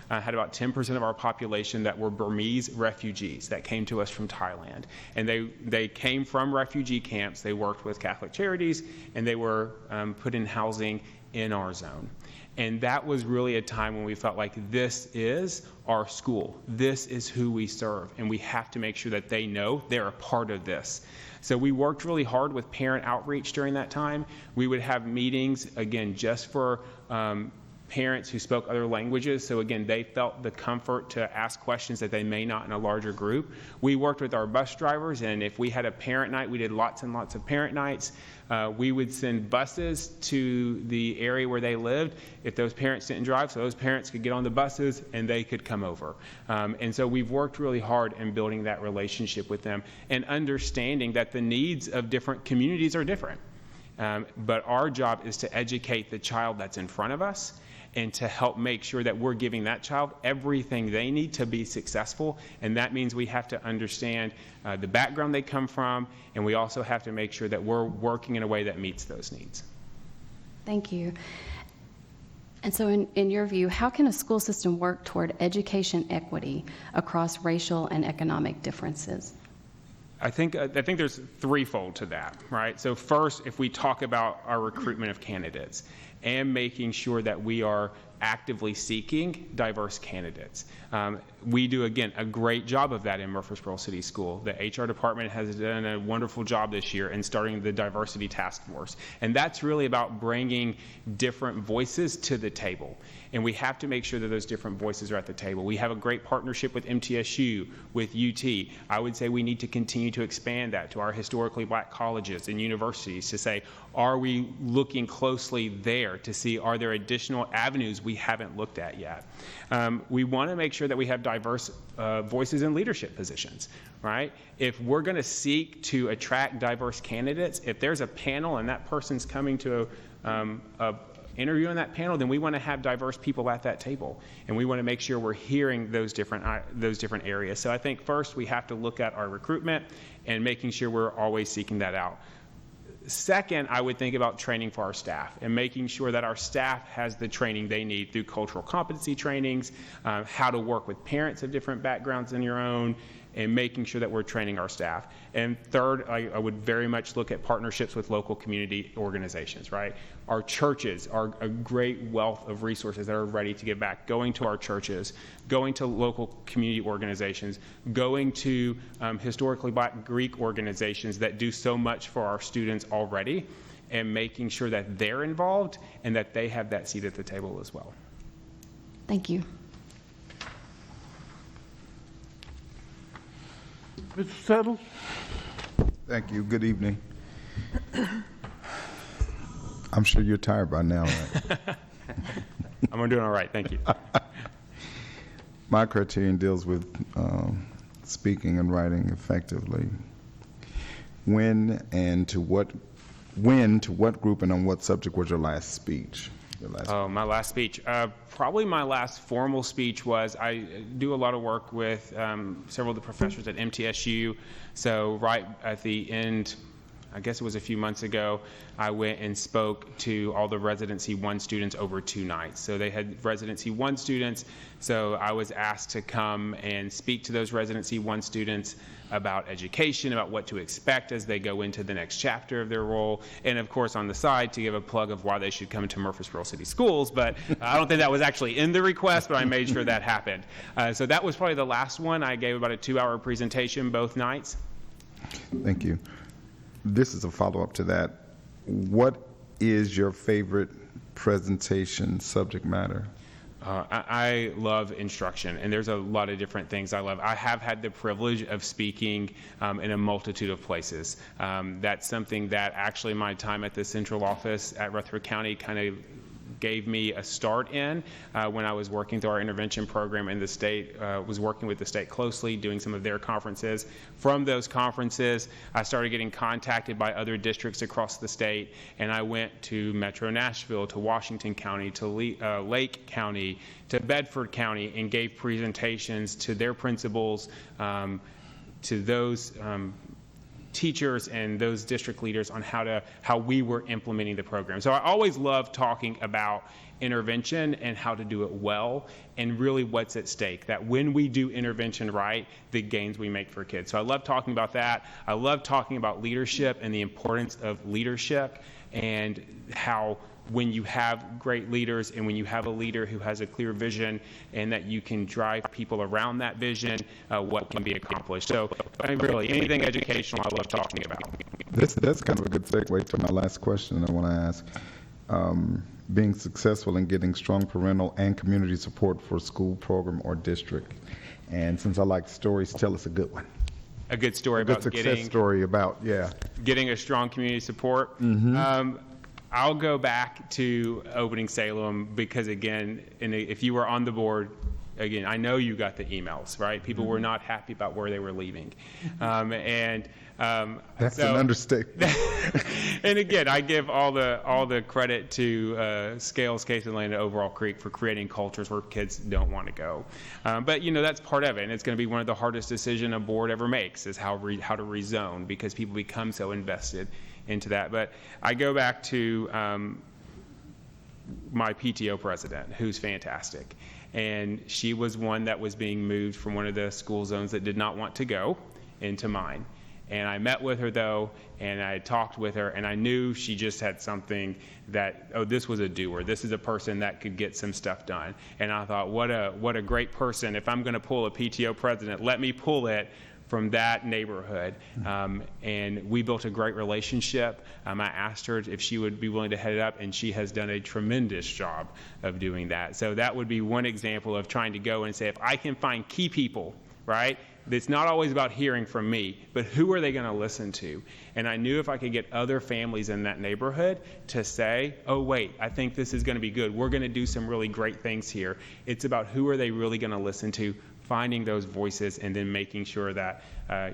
had about 10% of our population that were Burmese refugees that came to us from Thailand. And they came from refugee camps, they worked with Catholic Charities, and they were put in housing in our zone. And that was really a time when we felt like this is our school. This is who we serve. And we have to make sure that they know they're a part of this. So we worked really hard with parent outreach during that time. We would have meetings, again, just for parents who spoke other languages. So again, they felt the comfort to ask questions that they may not in a larger group. We worked with our bus drivers, and if we had a parent night, we did lots and lots of parent nights. We would send buses to the area where they lived if those parents didn't drive, so those parents could get on the buses and they could come over. And so we've worked really hard in building that relationship with them and understanding that the needs of different communities are different. But our job is to educate the child that's in front of us and to help make sure that we're giving that child everything they need to be successful. And that means we have to understand the background they come from, and we also have to make sure that we're working in a way that meets those needs. Thank you. And so in your view, how can a school system work toward education equity across racial and economic differences? I think there's threefold to that, right? So first, if we talk about our recruitment of candidates and making sure that we are actively seeking diverse candidates. We do, again, a great job of that in Murfreesboro City School. The HR department has done a wonderful job this year in starting the diversity task force. And that's really about bringing different voices to the table. And we have to make sure that those different voices are at the table. We have a great partnership with MTSU, with UT. I would say we need to continue to expand that to our historically black colleges and universities to say, are we looking closely there to see, are there additional avenues we haven't looked at yet? We want to make sure that we have diverse voices in leadership positions, right? If we're going to seek to attract diverse candidates, if there's a panel and that person's coming to a interview on that panel, then we want to have diverse people at that table, and we want to make sure we're hearing those different areas. So I think first we have to look at our recruitment and making sure we're always seeking that out. Second, I would think about training for our staff and making sure that our staff has the training they need through cultural competency trainings, how to work with parents of different backgrounds than your own, and making sure that we're training our staff. And third, I would very much look at partnerships with local community organizations, right? Our churches are a great wealth of resources that are ready to give back. Going to our churches, going to local community organizations, going to historically black Greek organizations that do so much for our students already, and making sure that they're involved and that they have that seat at the table as well. Thank you. Mr. Settle? Thank you. Good evening. I'm sure you're tired by now, right? I'm doing all right, thank you. My criterion deals with speaking and writing effectively. When to what group and on what subject was your last speech? My last speech. Probably my last formal speech was, I do a lot of work with several of the professors at MTSU. So right at the end, I guess it was a few months ago, I went and spoke to all the Residency 1 students over 2 nights. So they had Residency 1 students, so I was asked to come and speak to those Residency 1 students about education, about what to expect as they go into the next chapter of their role, and of course on the side to give a plug of why they should come to Murfreesboro City Schools, but I don't think that was actually in the request, but I made sure that happened. So that was probably the last one. I gave about a 2-hour presentation both nights. Thank you. This is a follow-up to that. What is your favorite presentation subject matter? I love instruction, and there's a lot of different things I love. I have had the privilege of speaking in a multitude of places. That's something that actually my time at the central office at Rutherford County kind of gave me a start in when I was working through our intervention program in the state, was working with the state closely, doing some of their conferences. From those conferences, I started getting contacted by other districts across the state, and I went to Metro Nashville, to Washington County, to Lake County, to Bedford County, and gave presentations to their principals, to those teachers and those district leaders on how we were implementing the program. So I always love talking about intervention and how to do it well, and really what's at stake, that when we do intervention right, the gains we make for kids. So I love talking about that. I love talking about leadership and the importance of leadership, and how when you have great leaders and when you have a leader who has a clear vision and that you can drive people around that vision, what can be accomplished. So I mean, really, anything educational I love talking about. That's kind of a good segue to my last question I want to ask. Being successful in getting strong parental and community support for school, program, or district. And since I like stories, tell us a good one. A good story about success story about, yeah. Getting a strong community support. I'll go back to opening Salem because, again, if you were on the board, again, I know you got the emails, right? People were not happy about where they were leaving. That's an understatement. And again, I give all the credit to Scales, Case and Land, and Overall Creek for creating cultures where kids don't want to go. But that's part of it, and it's going to be one of the hardest decisions a board ever makes is how to rezone, because people become so invested into that. But I go back to my PTO president, who's fantastic. And she was one that was being moved from one of the school zones that did not want to go into mine. And I met with her, though, and I talked with her, and I knew she just had something that, this was a doer. This is a person that could get some stuff done. And I thought, what a great person. If I'm going to pull a PTO president, let me pull it from that neighborhood. And we built a great relationship. I asked her if she would be willing to head it up, and she has done a tremendous job of doing that. So that would be one example of trying to go and say, if I can find key people, right? It's not always about hearing from me, but who are they going to listen to? And I knew if I could get other families in that neighborhood to say, oh, wait, I think this is going to be good. We're going to do some really great things here. It's about who are they really going to listen to, finding those voices, and then making sure that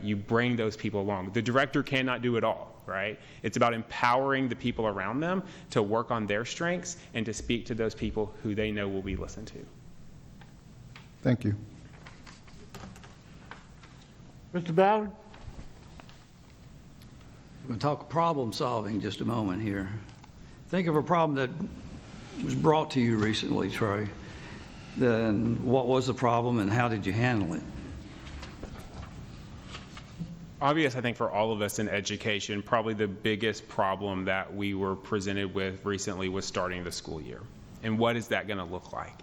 you bring those people along. The director cannot do it all, right? It's about empowering the people around them to work on their strengths and to speak to those people who they know will be listened to. Thank you. Mr. Ballard? We're going to talk problem solving just a moment here. Think of a problem that was brought to you recently, Trey. Then what was the problem and how did you handle it? Obvious, I think, for all of us in education, probably the biggest problem that we were presented with recently was starting the school year. And what is that going to look like?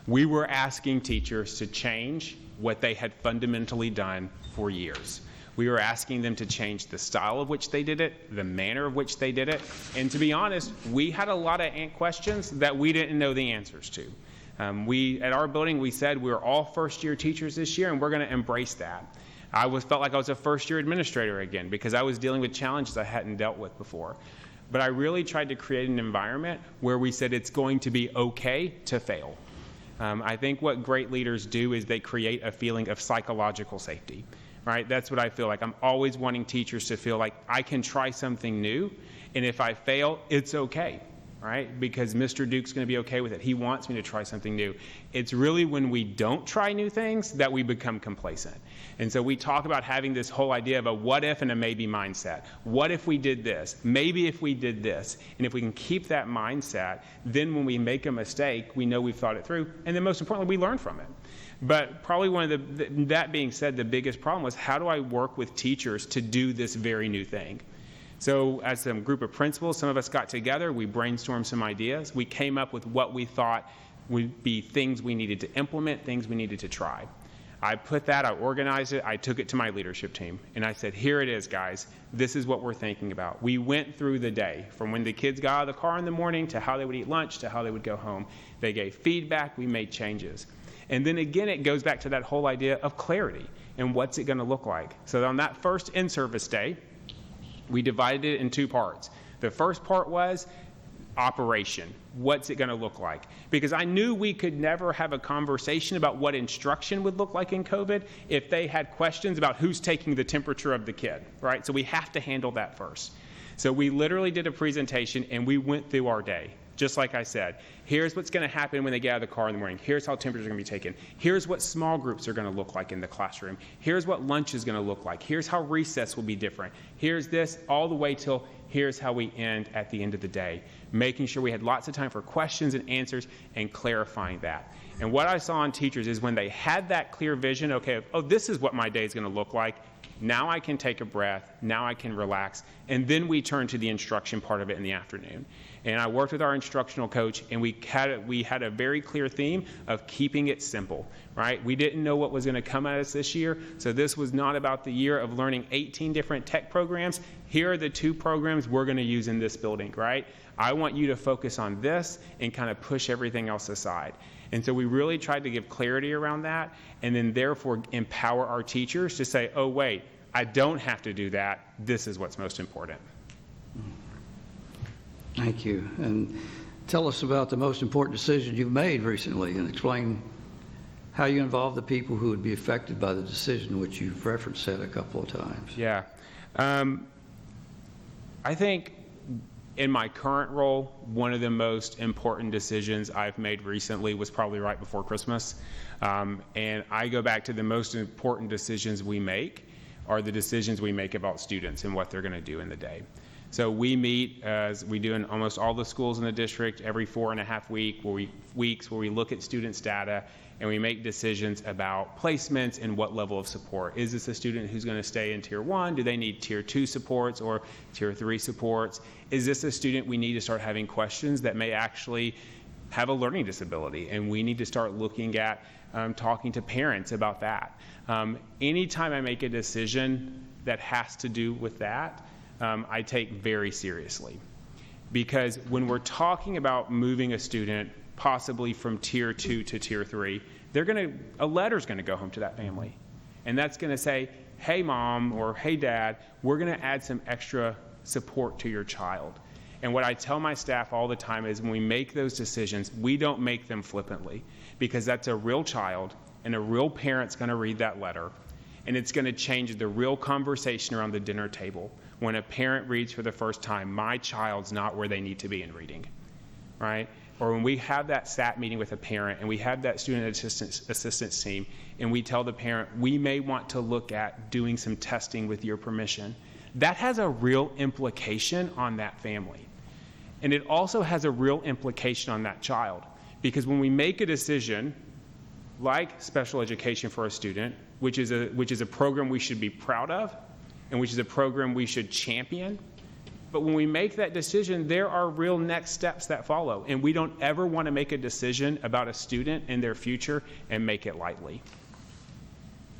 We were asking teachers to change what they had fundamentally done for years. We were asking them to change the style of which they did it, the manner of which they did it. And to be honest, we had a lot of questions that we didn't know the answers to. At our building, we said we're all first-year teachers this year, and we're going to embrace that. I felt like I was a first-year administrator again because I was dealing with challenges I hadn't dealt with before. But I really tried to create an environment where we said it's going to be okay to fail. I think what great leaders do is they create a feeling of psychological safety, right? That's what I feel like. I'm always wanting teachers to feel like I can try something new, and if I fail, it's okay, right? Because Mr. Duke's going to be okay with it. He wants me to try something new. It's really when we don't try new things that we become complacent. And so we talk about having this whole idea of a what if and a maybe mindset. What if we did this? Maybe if we did this. And if we can keep that mindset, then when we make a mistake, we know we've thought it through. And then most importantly, we learn from it. But probably one of that being said, the biggest problem was how do I work with teachers to do this very new thing? So as a group of principals, some of us got together, we brainstormed some ideas. We came up with what we thought would be things we needed to implement, things we needed to try. I organized it, I took it to my leadership team, and I said, here it is, guys. This is what we're thinking about. We went through the day, from when the kids got out of the car in the morning to how they would eat lunch to how they would go home. They gave feedback, we made changes. And then again, it goes back to that whole idea of clarity and what's it going to look like. So on that first in-service day, we divided it in two parts. The first part was operation. What's it going to look like? Because I knew we could never have a conversation about what instruction would look like in COVID if they had questions about who's taking the temperature of the kid, right? So we have to handle that first. So we literally did a presentation and we went through our day. Just like I said, here's what's going to happen when they get out of the car in the morning. Here's how temperatures are going to be taken. Here's what small groups are going to look like in the classroom. Here's what lunch is going to look like. Here's how recess will be different. Here's this, all the way till here's how we end at the end of the day. Making sure we had lots of time for questions and answers and clarifying that. And what I saw in teachers is when they had that clear vision, okay, oh, this is what my day is going to look like. Now I can take a breath. Now I can relax. And then we turn to the instruction part of it in the afternoon. And I worked with our instructional coach, and we had a very clear theme of keeping it simple, right? We didn't know what was going to come at us this year, so this was not about the year of learning 18 different tech programs. Here are the 2 programs we're going to use in this building, right? I want you to focus on this and kind of push everything else aside. And so we really tried to give clarity around that, and then therefore empower our teachers to say, oh, wait, I don't have to do that. This is what's most important. Thank you. And tell us about the most important decision you've made recently and explain how you involve the people who would be affected by the decision, which you've referenced that a couple of times. Yeah. I think in my current role, one of the most important decisions I've made recently was probably right before Christmas. And I go back to the most important decisions we make are the decisions we make about students and what they're going to do in the day. So we meet, as we do in almost all the schools in the district, every 4.5 weeks where we look at students' data and we make decisions about placements and what level of support. Is this a student who's going to stay in Tier 1? Do they need Tier 2 supports or Tier 3 supports? Is this a student we need to start having questions that may actually have a learning disability? And we need to start looking at talking to parents about that. Anytime I make a decision that has to do with that, I take very seriously. Because when we're talking about moving a student possibly from Tier 2 to Tier 3, a letter's going to go home to that family. And that's going to say, hey, mom, or hey, dad, we're going to add some extra support to your child. And what I tell my staff all the time is when we make those decisions, we don't make them flippantly, because that's a real child and a real parent's going to read that letter, and it's going to change the real conversation around the dinner table. When a parent reads for the first time, my child's not where they need to be in reading, right? Or when we have that SAT meeting with a parent and we have that student assistance team and we tell the parent, we may want to look at doing some testing with your permission, that has a real implication on that family. And it also has a real implication on that child. Because when we make a decision like special education for a student, which is a program we should be proud of, and which is a program we should champion, but when we make that decision, there are real next steps that follow. And we don't ever want to make a decision about a student and their future and make it lightly.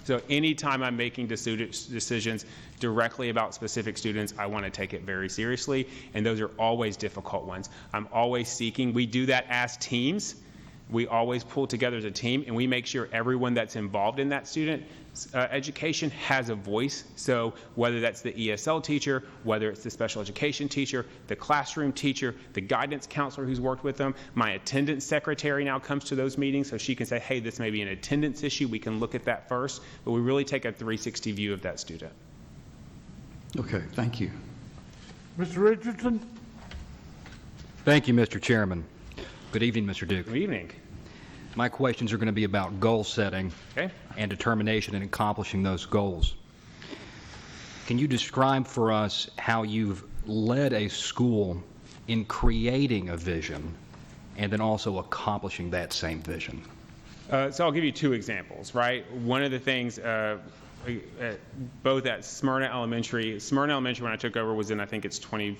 So anytime I'm making decisions directly about specific students, I want to take it very seriously, and those are always difficult ones. I'm always seeking, we do that as teams. We always pull together as a team, and we make sure everyone that's involved in that student education has a voice. So whether that's the ESL teacher, whether it's the special education teacher, the classroom teacher, the guidance counselor who's worked with them, my attendance secretary now comes to those meetings so she can say, hey, this may be an attendance issue. We can look at that first. But we really take a 360 view of that student. Okay, thank you. Mr. Richardson? Thank you, Mr. Chairman. Good evening, Mr. Duke. Good evening. My questions are going to be about goal setting Okay. and determination in accomplishing those goals. Can you describe for us how you've led a school in creating a vision and then also accomplishing that same vision? So I'll give you two examples, right? One of the things, both at Smyrna Elementary, when I took over was in, I think it's 25th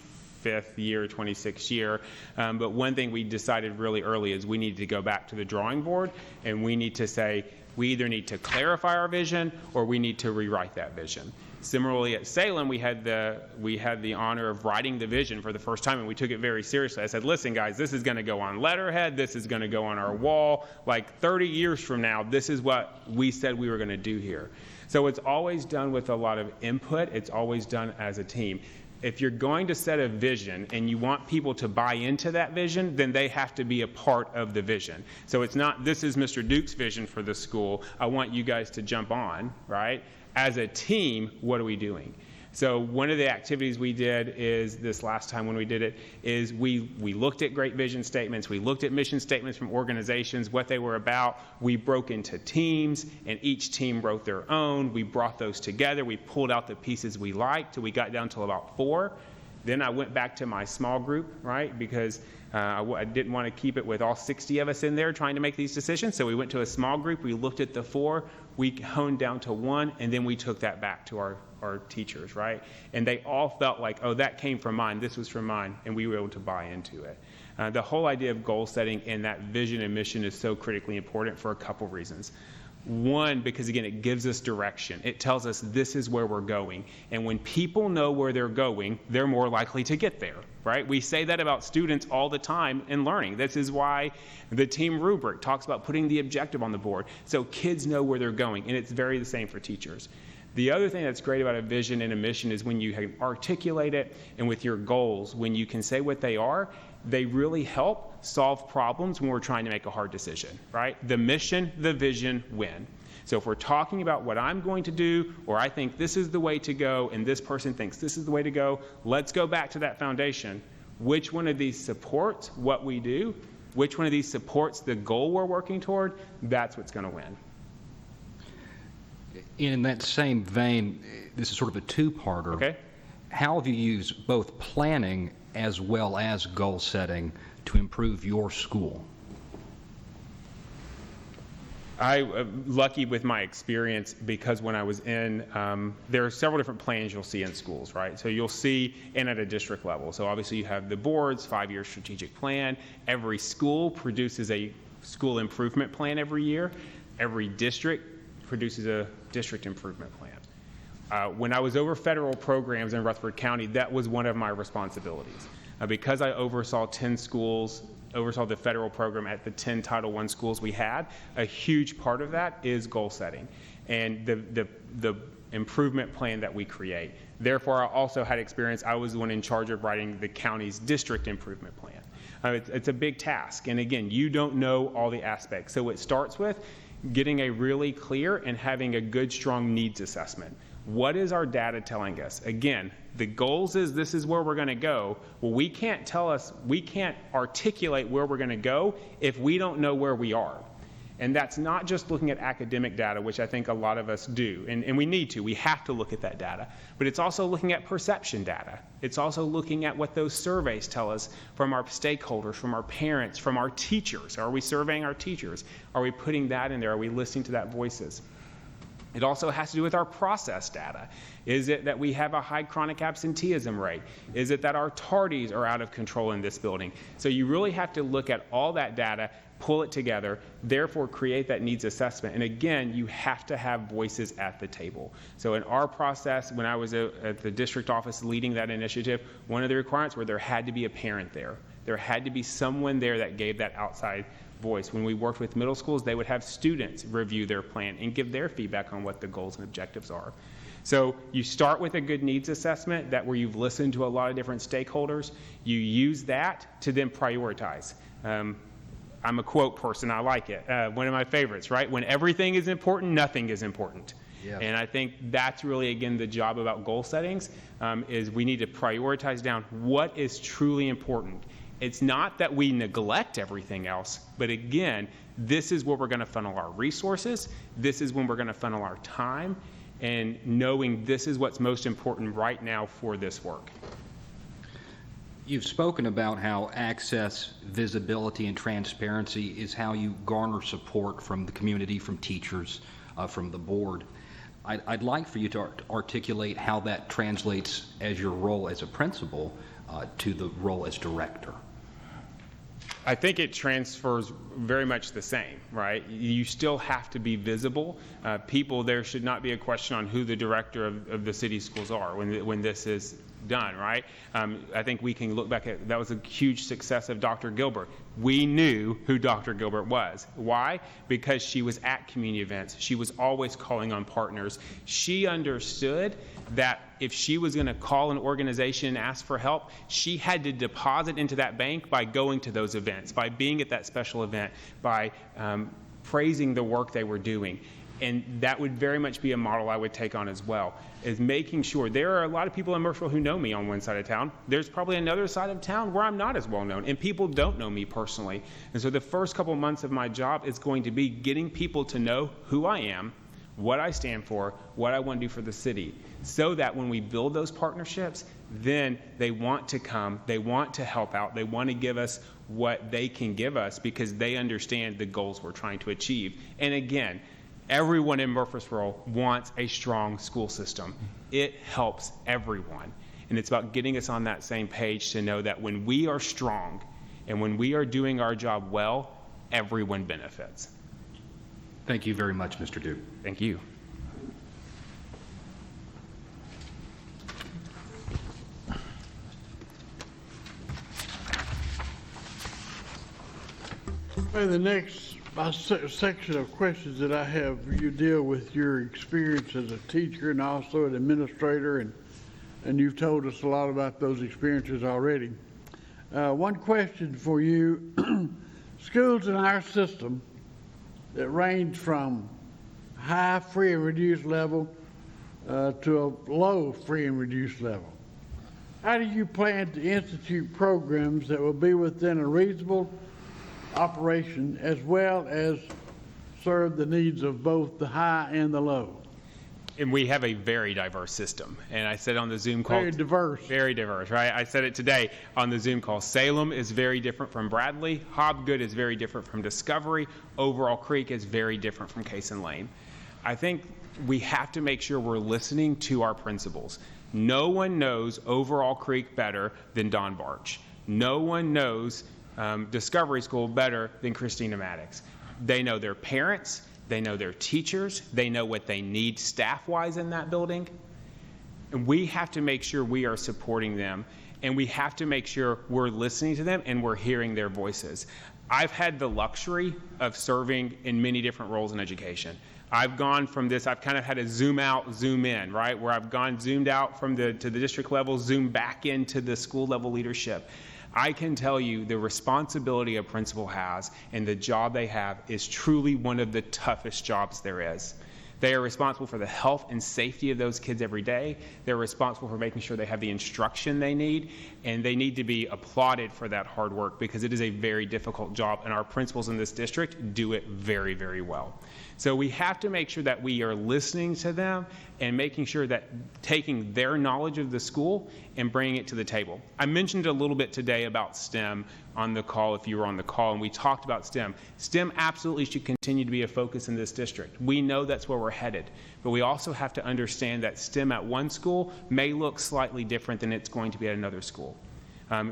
year, 26th year. But one thing we decided really early is we need to go back to the drawing board and we need to say, we either need to clarify our vision or we need to rewrite that vision. Similarly, at Salem, we had the honor of writing the vision for the first time, and we took it very seriously. I said, listen, guys, this is going to go on letterhead. This is going to go on our wall. Like 30 years from now, this is what we said we were going to do here. So it's always done with a lot of input. It's always done as a team. If you're going to set a vision and you want people to buy into that vision, then they have to be a part of the vision. So it's not, this is Mr. Duke's vision for the school. I want you guys to jump on, right? As a team, what are we doing? So one of the activities we did is this last time when we did it is we looked at great vision statements. We looked at mission statements from organizations, what they were about. We broke into teams, and each team wrote their own. We brought those together. We pulled out the pieces we liked till we got down to about 4. Then I went back to my small group, right, because I didn't want to keep it with all 60 of us in there trying to make these decisions. So we went to a small group. We looked at the 4. We honed down to 1, and then we took that back to our teachers, right? And they all felt like, oh, that came from mine. This was from mine, and we were able to buy into it. The whole idea of goal setting and that vision and mission is so critically important for a couple reasons. One, because again, it gives us direction. It tells us this is where we're going. And when people know where they're going, they're more likely to get there, right? We say that about students all the time in learning. This is why the team rubric talks about putting the objective on the board. So kids know where they're going, and it's very the same for teachers. The other thing that's great about a vision and a mission is when you can articulate it, and with your goals, when you can say what they are, they really help solve problems when we're trying to make a hard decision, right? The mission, the vision, win. So if we're talking about what I'm going to do, or I think this is the way to go, and this person thinks this is the way to go, let's go back to that foundation. Which one of these supports what we do? Which one of these supports the goal we're working toward? That's what's going to win. In that same vein, this is sort of a two-parter. Okay. How have you used both planning as well as goal setting to improve your school? I'm lucky with my experience because when I was in, there are several different plans you'll see in schools, right? So you'll see, and at a district level. So obviously you have the board's 5-year strategic plan. Every school produces a school improvement plan every year. Every district produces a district improvement plan. When I was over federal programs in Rutherford County, that was one of my responsibilities. Because I oversaw 10 schools, oversaw the federal program at the 10 Title I schools we had, a huge part of that is goal setting and the improvement plan that we create. Therefore, I also had experience. I was the one in charge of writing the county's district improvement plan. It's a big task. And again, you don't know all the aspects. So it starts with getting a really clear and having a good, strong needs assessment. What is our data telling us? Again, the goals is this is where we're going to go. Well, we can't articulate where we're going to go if we don't know where we are. And that's not just looking at academic data, which I think a lot of us do. And we need to. We have to look at that data. But it's also looking at perception data. It's also looking at what those surveys tell us from our stakeholders, from our parents, from our teachers. Are we surveying our teachers? Are we putting that in there? Are we listening to that voices? It also has to do with our process data. Is it that we have a high chronic absenteeism rate? Is it that our tardies are out of control in this building? So you really have to look at all that data, pull it together, therefore create that needs assessment. And again, you have to have voices at the table. So in our process, when I was at the district office leading that initiative, one of the requirements were there had to be a parent there. There had to be someone there that gave that outside voice. When we worked with middle schools, they would have students review their plan and give their feedback on what the goals and objectives are. So you start with a good needs assessment that where you've listened to a lot of different stakeholders. You use that to then prioritize. I'm a quote person. I like it. One of my favorites, right? When everything is important, nothing is important. Yes. And I think that's really, again, the job about goal settings is we need to prioritize down what is truly important. It's not that we neglect everything else, but again, this is where we're going to funnel our resources. This is when we're going to funnel our time, and knowing this is what's most important right now for this work. You've spoken about how access, visibility, and transparency is how you garner support from the community, from teachers, from the board. I'd like for you to articulate how that translates as your role as a principal to the role as director. I think it transfers very much the same, right? You still have to be visible. There should not be a question on who the director of the city schools are when this is done, right? I think we can look back at, that was a huge success of Dr. Gilbert. We knew who Dr. Gilbert was. Why? Because she was at community events. She was always calling on partners. She understood that if she was going to call an organization and ask for help, she had to deposit into that bank by going to those events, by being at that special event, by praising the work they were doing. And that would very much be a model I would take on as well, is making sure there are a lot of people in Murfreesboro who know me on one side of town. There's probably another side of town where I'm not as well known, and people don't know me personally. And so the first couple months of my job is going to be getting people to know who I am, what I stand for, what I want to do for the city, so that when we build those partnerships, then they want to come, they want to help out, they want to give us what they can give us because they understand the goals we're trying to achieve. And again, everyone in Murfreesboro wants a strong school system. It helps everyone. And it's about getting us on that same page to know that when we are strong and when we are doing our job well, everyone benefits. Thank you very much, Mr. Duke. Thank you. Well, the next section of questions that I have, you deal with your experience as a teacher and also an administrator, and you've told us a lot about those experiences already. One question for you. Schools in our system that range from high free and reduced level to a low free and reduced level. How do you plan to institute programs that will be within a reasonable operation as well as serve the needs of both the high and the low? And we have a very diverse system. And I said on the Zoom call. Very diverse. Very diverse, right? I said it today on the Zoom call. Salem is very different from Bradley. Hobgood is very different from Discovery. Overall Creek is very different from Case and Lane. I think we have to make sure we're listening to our principals. No one knows Overall Creek better than Don Barch. No one knows Discovery School better than Christina Maddox. They know their parents. They know their teachers. They know what they need staff-wise in that building. And we have to make sure we are supporting them, and we have to make sure we're listening to them and we're hearing their voices. I've had the luxury of serving in many different roles in education. I've gone from this, I've kind of had a zoom out, zoom in, right? Where I've gone zoomed out to the district level, zoomed back into the school level leadership. I can tell you the responsibility a principal has and the job they have is truly one of the toughest jobs there is. They are responsible for the health and safety of those kids every day. They're responsible for making sure they have the instruction they need, and they need to be applauded for that hard work because it is a very difficult job, and our principals in this district do it very, very well. So we have to make sure that we are listening to them and making sure that taking their knowledge of the school and bringing it to the table. I mentioned a little bit today about STEM on the call, if you were on the call, and we talked about STEM. STEM absolutely should continue to be a focus in this district. We know that's where we're headed, but we also have to understand that STEM at one school may look slightly different than it's going to be at another school.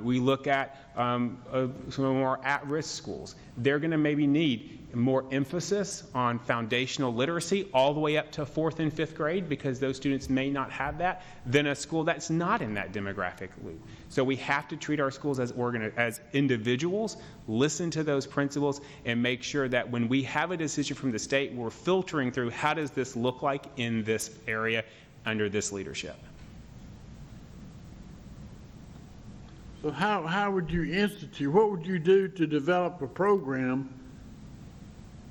We look at some of the more at-risk schools. They're going to maybe need more emphasis on foundational literacy all the way up to 4th and 5th grade because those students may not have that than a school that's not in that demographic loop. So we have to treat our schools as individuals, listen to those principals, and make sure that when we have a decision from the state, we're filtering through how does this look like in this area under this leadership. So how would you institute, what would you do to develop a program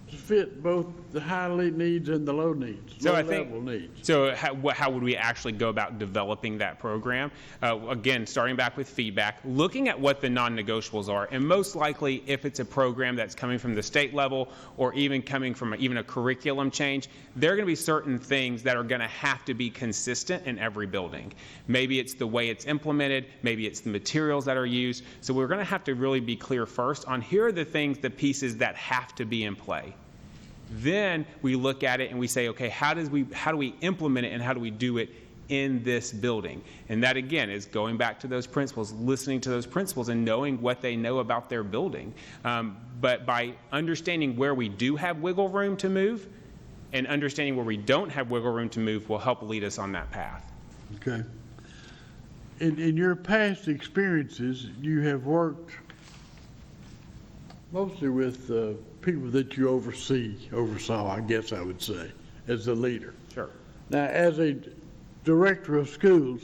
to fit both the high needs and the low needs, So low-level needs? So how would we actually go about developing that program? Again, starting back with feedback, looking at what the non-negotiables are, and most likely if it's a program that's coming from the state level or even coming from even a curriculum change, there are going to be certain things that are going to have to be consistent in every building. Maybe it's the way it's implemented, maybe it's the materials that are used. So we're going to have to really be clear first on here are the things, the pieces that have to be in play. Then we look at it and we say, okay, how do we implement it and how do we do it in this building? And that again is going back to those principals, listening to those principals and knowing what they know about their building. But by understanding where we do have wiggle room to move and understanding where we don't have wiggle room to move will help lead us on that path. Okay. In your past experiences, you have worked mostly with people that you oversaw, I guess I would say, as the leader. Sure. Now, as a director of schools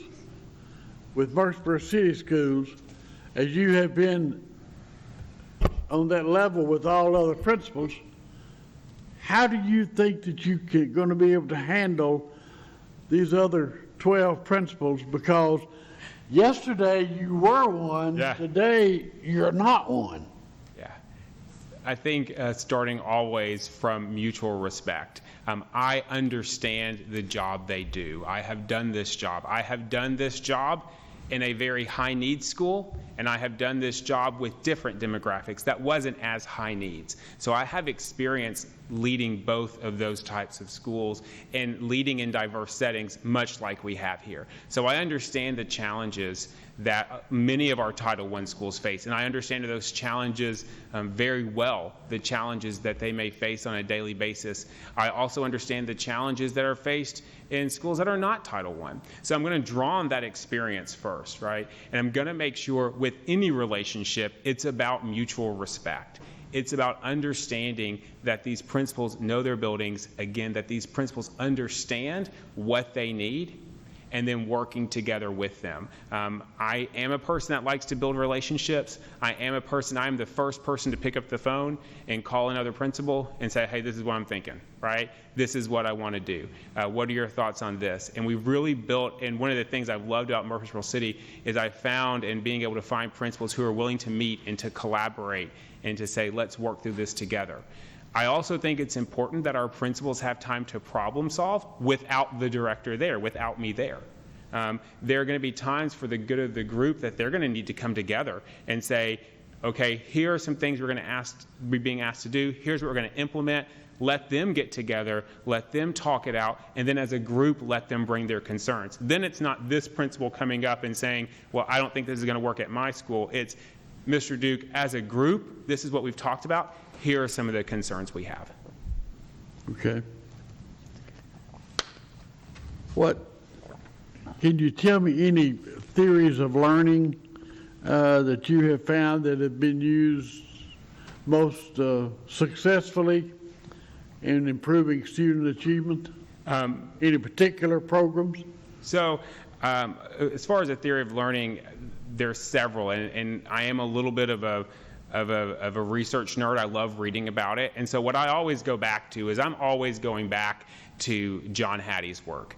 with Murfreesboro City Schools, as you have been on that level with all other principals, how do you think that you're going to be able to handle these other 12 principals? Because yesterday you were one, Yeah. Today you're not one. Yeah. I think starting always from mutual respect. I understand the job they do. I have done this job. I have done this job in a very high needs school, and I have done this job with different demographics that wasn't as high needs. So I have experience leading both of those types of schools and leading in diverse settings, much like we have here. So I understand the challenges that many of our Title I schools face, and I understand those challenges very well, the challenges that they may face on a daily basis. I also understand the challenges that are faced in schools that are not Title I. So I'm going to draw on that experience first, right? And I'm going to make sure with any relationship, it's about mutual respect. It's about understanding that these principals know their buildings, again, that these principals understand what they need, and then working together with them. I am a person that likes to build relationships. I am the first person to pick up the phone and call another principal and say, hey, this is what I'm thinking, right? This is what I want to do. What are your thoughts on this? And we've really built, and one of the things I've loved about Murfreesboro City is I found in being able to find principals who are willing to meet and to collaborate and to say, let's work through this together. I also think it's important that our principals have time to problem solve without the director there, without me there. There are going to be times for the good of the group that they're going to need to come together and say, okay, here are some things we're going to be being asked to do. Here's what we're going to implement. Let them get together, let them talk it out, and then as a group, let them bring their concerns. Then it's not this principal coming up and saying, well, I don't think this is going to work at my school. It's, Mr. Duke, as a group, this is what we've talked about. Here are some of the concerns we have. Okay. Can you tell me any theories of learning that you have found that have been used most successfully in improving student achievement? Any particular programs? So as far as a theory of learning, there's several, and I am a little bit of a research nerd. I love reading about it. And so what I always go back to is I'm always going back to John Hattie's work.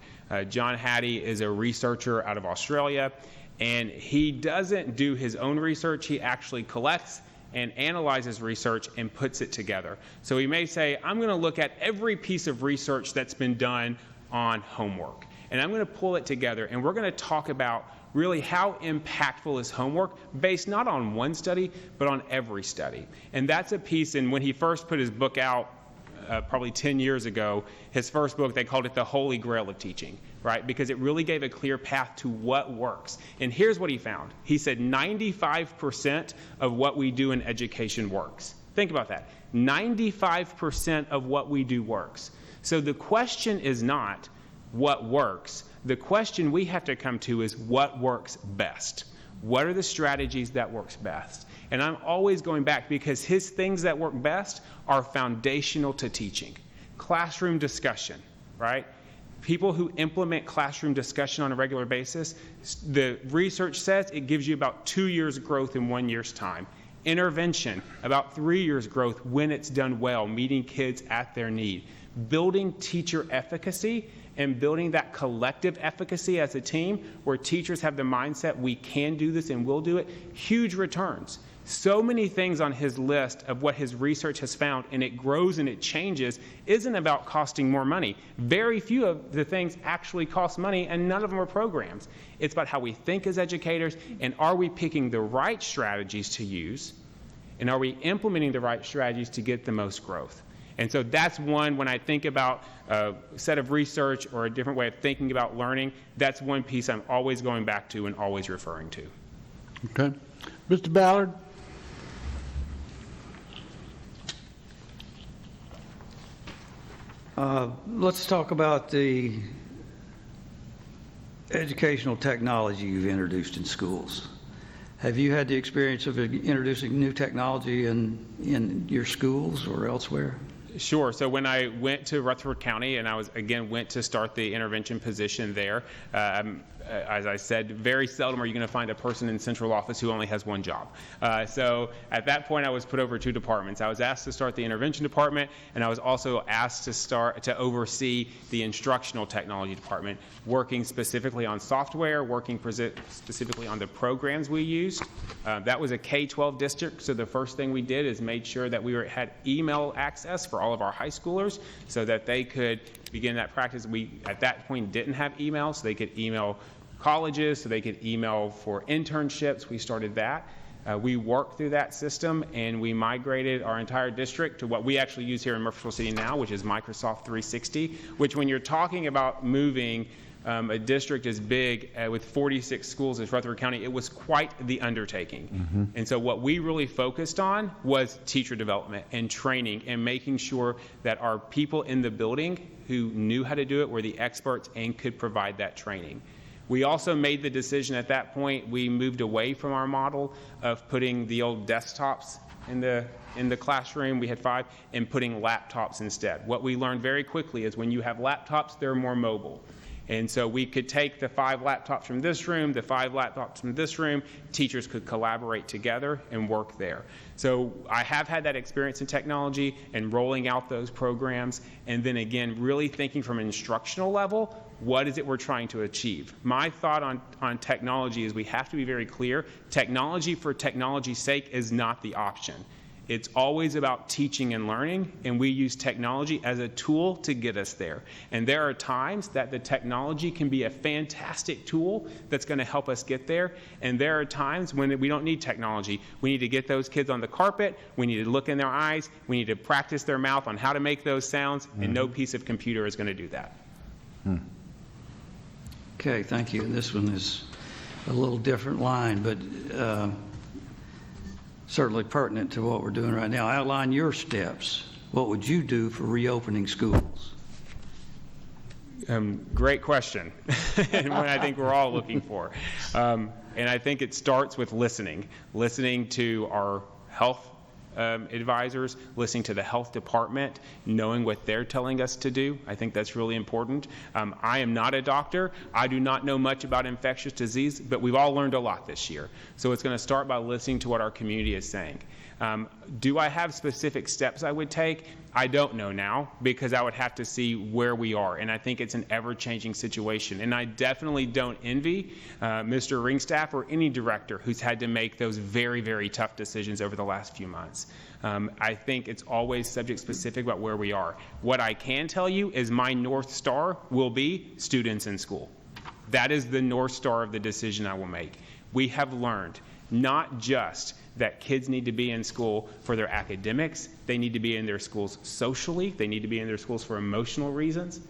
John Hattie is a researcher out of Australia, and he doesn't do his own research. He actually collects and analyzes research and puts it together. So he may say, I'm going to look at every piece of research that's been done on homework, and I'm going to pull it together, and we're going to talk about really how impactful is homework based not on one study, but on every study. And that's a piece, and when he first put his book out, probably 10 years ago, his first book, they called it the Holy Grail of Teaching, right? Because it really gave a clear path to what works. And here's what he found. He said 95% of what we do in education works. Think about that. 95% of what we do works. So the question is not what works. The question we have to come to is what works best. What are the strategies that works best? And I'm always going back because his things that work best are foundational to teaching. Classroom discussion, right? People who implement classroom discussion on a regular basis, the research says it gives you about 2 years growth in 1 year's time. Intervention, about 3 years growth when it's done well, meeting kids at their need. Building teacher efficacy and building that collective efficacy as a team where teachers have the mindset we can do this and will do it, huge returns. So many things on his list of what his research has found, and it grows and it changes, isn't about costing more money. Very few of the things actually cost money, and none of them are programs. It's about how we think as educators, and are we picking the right strategies to use, and are we implementing the right strategies to get the most growth? And so that's one, when I think about a set of research or a different way of thinking about learning, that's one piece I'm always going back to and always referring to. Okay. Mr. Ballard? Let's talk about the educational technology you've introduced in schools. Have you had the experience of introducing new technology in your schools or elsewhere? Sure. So when I went to Rutherford County and I went to start the intervention position there, as I said, very seldom are you going to find a person in central office who only has one job. So at that point, I was put over 2 departments. I was asked to start the intervention department, and I was also asked to oversee the instructional technology department, working specifically on software, working specifically on the programs we used. That was a K-12 district, so the first thing we did is made sure that we had email access for all of our high schoolers so that they could begin that practice. We, at that point, didn't have email, so they could email colleges, so they could email for internships. We started that. We worked through that system, and we migrated our entire district to what we actually use here in Murfreesboro City now, which is Microsoft 360, which when you're talking about moving a district as big with 46 schools as Rutherford County, it was quite the undertaking. Mm-hmm. And so what we really focused on was teacher development and training and making sure that our people in the building who knew how to do it were the experts and could provide that training. We also made the decision at that point, we moved away from our model of putting the old desktops in the classroom, we had 5, and putting laptops instead. What we learned very quickly is when you have laptops, they're more mobile. And so we could take the 5 laptops from this room, the 5 laptops from this room, teachers could collaborate together and work there. So I have had that experience in technology and rolling out those programs, and then again, really thinking from an instructional level, what is it we're trying to achieve? My thought on technology is we have to be very clear. Technology for technology's sake is not the option. It's always about teaching and learning, and we use technology as a tool to get us there. And there are times that the technology can be a fantastic tool that's going to help us get there, and there are times when we don't need technology. We need to get those kids on the carpet, we need to look in their eyes, we need to practice their mouth on how to make those sounds, and no piece of computer is going to do that. Okay, thank you. And this one is a little different line, but certainly pertinent to what we're doing right now. Outline your steps. What would you do for reopening schools? Great question, and one I think we're all looking for. And I think it starts with listening to our health advisors, listening to the health department, knowing what they're telling us to do. I think that's really important. I am not a doctor. I do not know much about infectious disease, but we've all learned a lot this year. So it's going to start by listening to what our community is saying. Do I have specific steps I would take? I don't know now, because I would have to see where we are, and I think it's an ever-changing situation. And I definitely don't envy Mr. Ringstaff or any director who's had to make those very, very tough decisions over the last few months. I think it's always subject-specific about where we are. What I can tell you is my North Star will be students in school. That is the North Star of the decision I will make. We have learned not just that kids need to be in school for their academics, they need to be in their schools socially, they need to be in their schools for emotional reasons.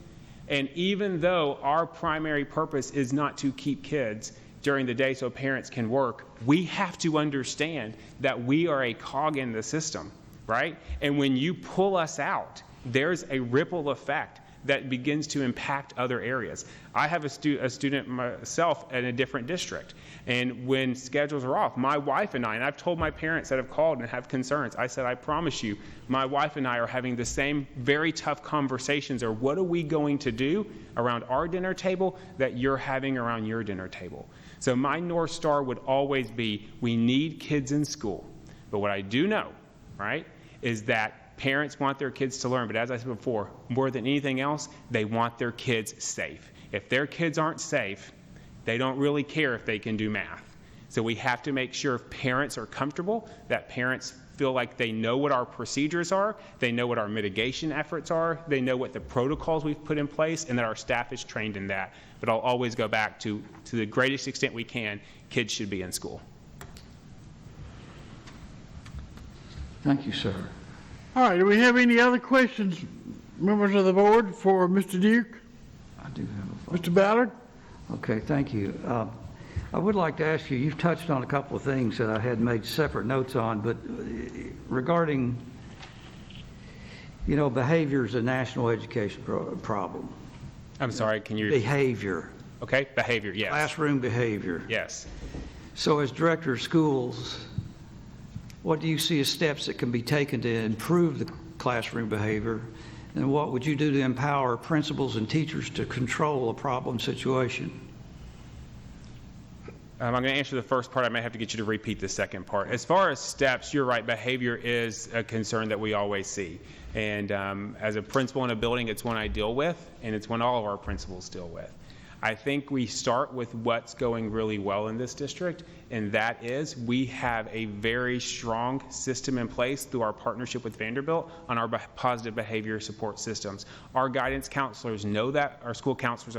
And even though our primary purpose is not to keep kids during the day so parents can work, we have to understand that we are a cog in the system, right? And when you pull us out, there's a ripple effect that begins to impact other areas. I have a student myself in a different district, and when schedules are off, my wife and I've told my parents that have called and have concerns, I said, I promise you, my wife and I are having the same very tough conversations, or what are we going to do around our dinner table that you're having around your dinner table? So my North Star would always be, we need kids in school. But what I do know, right, is that parents want their kids to learn, but as I said before, more than anything else, they want their kids safe. If their kids aren't safe, they don't really care if they can do math. So we have to make sure parents are comfortable, that parents feel like they know what our procedures are, they know what our mitigation efforts are, they know what the protocols we've put in place, and that our staff is trained in that. But I'll always go back to the greatest extent we can, kids should be in school. Thank you, sir. All right, do we have any other questions, members of the board, for Mr. Duke? I do have a Mr. Ballard? Okay, thank you. I would like to ask you, you've touched on a couple of things that I had made separate notes on, but regarding, behavior is a national education problem. I'm sorry, can you? Behavior. Okay, behavior, yes. Classroom behavior. Yes. So as director of schools, what do you see as steps that can be taken to improve the classroom behavior? And what would you do to empower principals and teachers to control a problem situation? I'm going to answer the first part. I may have to get you to repeat the second part. As far as steps, you're right. Behavior is a concern that we always see. And as a principal in a building, it's one I deal with, and it's one all of our principals deal with. I think we start with what's going really well in this district, and that is we have a very strong system in place through our partnership with Vanderbilt on our positive behavior support systems. Our guidance counselors know that, our school counselors,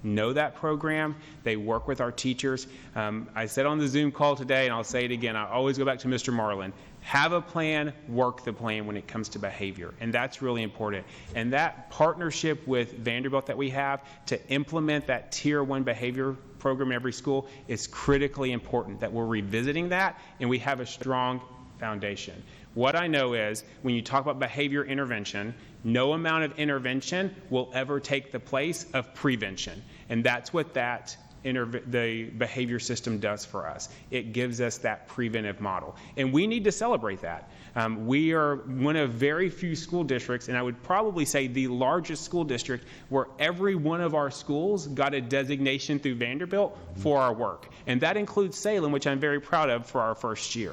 know that program. They work with our teachers. I said on the Zoom call today, and I'll say it again, I always go back to Mr. Marlin. Have a plan, work the plan when it comes to behavior, and that's really important. And that partnership with Vanderbilt that we have to implement that Tier 1 behavior program in every school is critically important, that we're revisiting that and we have a strong foundation. What I know is when you talk about behavior intervention, no amount of intervention will ever take the place of prevention, and that's what that the behavior system does for us. It gives us that preventive model, and we need to celebrate that. We are one of very few school districts, and I would probably say the largest school district, where every one of our schools got a designation through Vanderbilt for our work. And that includes Salem, which I'm very proud of for our first year.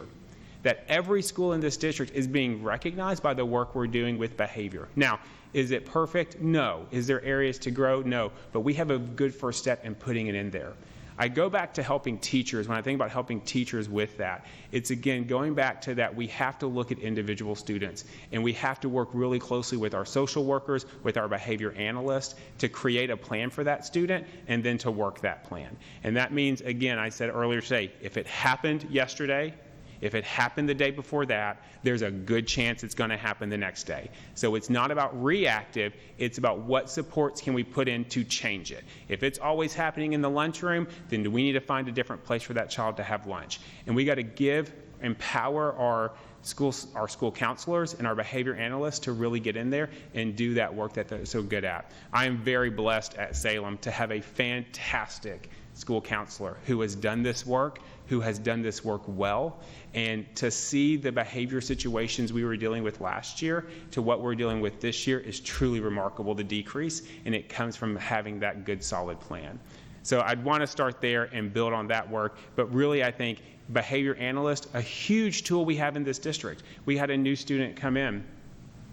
That every school in this district is being recognized by the work we're doing with behavior. Now, is it perfect? No. Is there areas to grow? No. But we have a good first step in putting it in there. I go back to helping teachers. When I think about helping teachers with that, it's again going back to that we have to look at individual students, and we have to work really closely with our social workers, with our behavior analysts to create a plan for that student and then to work that plan. And that means, again, I said earlier today, if it happened yesterday, if it happened the day before that, there's a good chance it's going to happen the next day. So it's not about reactive, it's about what supports can we put in to change it. If it's always happening in the lunchroom, then we need to find a different place for that child to have lunch. And we got to empower our school counselors and our behavior analysts to really get in there and do that work that they're so good at. I am very blessed at Salem to have a fantastic school counselor who has done this work, who has done this work well, and to see the behavior situations we were dealing with last year to what we're dealing with this year is truly remarkable, the decrease, and it comes from having that good solid plan. So I'd want to start there and build on that work, but really I think behavior analyst, a huge tool we have in this district. We had a new student come in,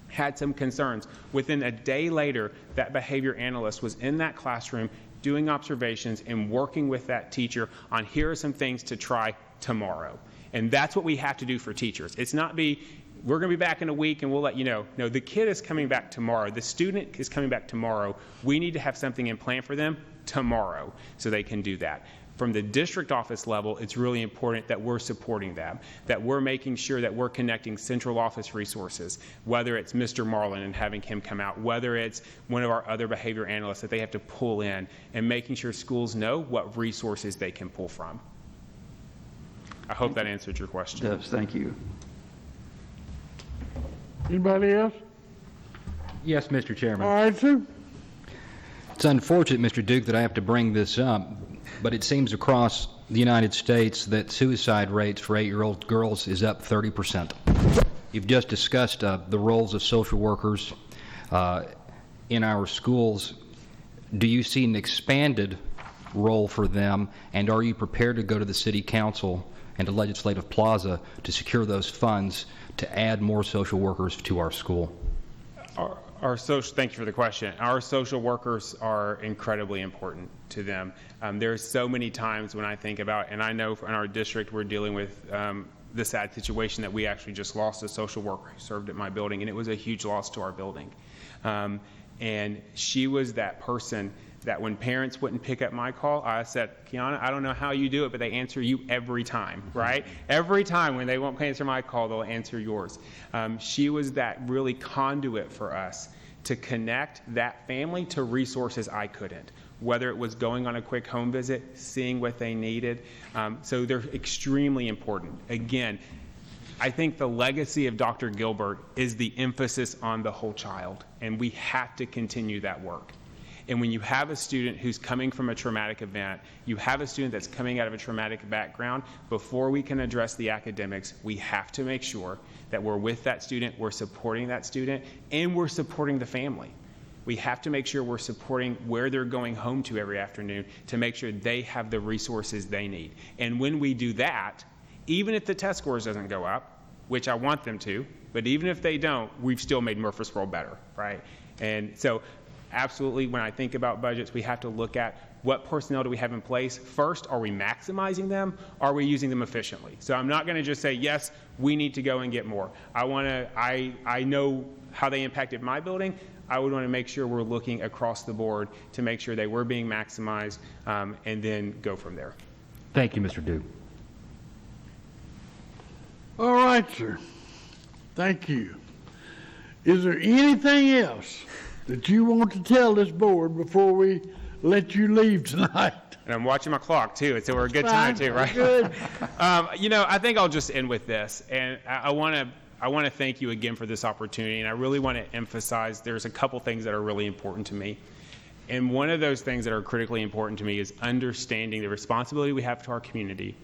had some concerns. Within a day later, that behavior analyst was in that classroom doing observations and working with that teacher on here are some things to try tomorrow. And that's what we have to do for teachers. It's not we're going to be back in a week and we'll let you know. No, the kid is coming back tomorrow. The student is coming back tomorrow. We need to have something in plan for them tomorrow so they can do that. From the district office level, it's really important that we're supporting them, that we're making sure that we're connecting central office resources, whether it's Mr. Marlin and having him come out, whether it's one of our other behavior analysts that they have to pull in, and making sure schools know what resources they can pull from. I hope that answered your question. It does. Thank you. Anybody else? Yes, Mr. Chairman. All right, sir. It's unfortunate, Mr. Duke, that I have to bring this up, but it seems across the United States that suicide rates for 8-year-old girls is up 30%. You've just discussed the roles of social workers in our schools. Do you see an expanded role for them, and are you prepared to go to the City Council and to Legislative Plaza to secure those funds to add more social workers to our school? Thank you for the question. Our social workers are incredibly important to them. There's so many times when I think about, and I know in our district we're dealing with the sad situation that we actually just lost a social worker who served at my building, and it was a huge loss to our building. And she was that person that when parents wouldn't pick up my call, I said, Kiana, I don't know how you do it, but they answer you every time, right? Every time when they won't answer my call, they'll answer yours. She was that really conduit for us to connect that family to resources I couldn't, whether it was going on a quick home visit, seeing what they needed. So they're extremely important. Again, I think the legacy of Dr. Gilbert is the emphasis on the whole child, and we have to continue that work. And when you have a student who's coming from a traumatic event, you have a student that's coming out of a traumatic background, before we can address the academics, we have to make sure that we're with that student, we're supporting that student, and we're supporting the family. We have to make sure we're supporting where they're going home to every afternoon to make sure they have the resources they need. And when we do that, even if the test scores doesn't go up, which I want them to, but even if they don't, we've still made Murfreesboro better, right? And so absolutely, when I think about budgets, we have to look at what personnel do we have in place. First, are we maximizing them? Are we using them efficiently? So I'm not going to just say, yes, we need to go and get more. I know how they impacted my building. I would want to make sure we're looking across the board to make sure they were being maximized, and then go from there. Thank you, Mr. Duke. All right, sir. Thank you. Is there anything else that you want to tell this board before we let you leave tonight? And I'm watching my clock too, so we're a good time too, right? Good. I think I'll just end with this, and I want to thank you again for this opportunity, and I really want to emphasize there's a couple things that are really important to me. And one of those things that are critically important to me is understanding the responsibility we have to our community,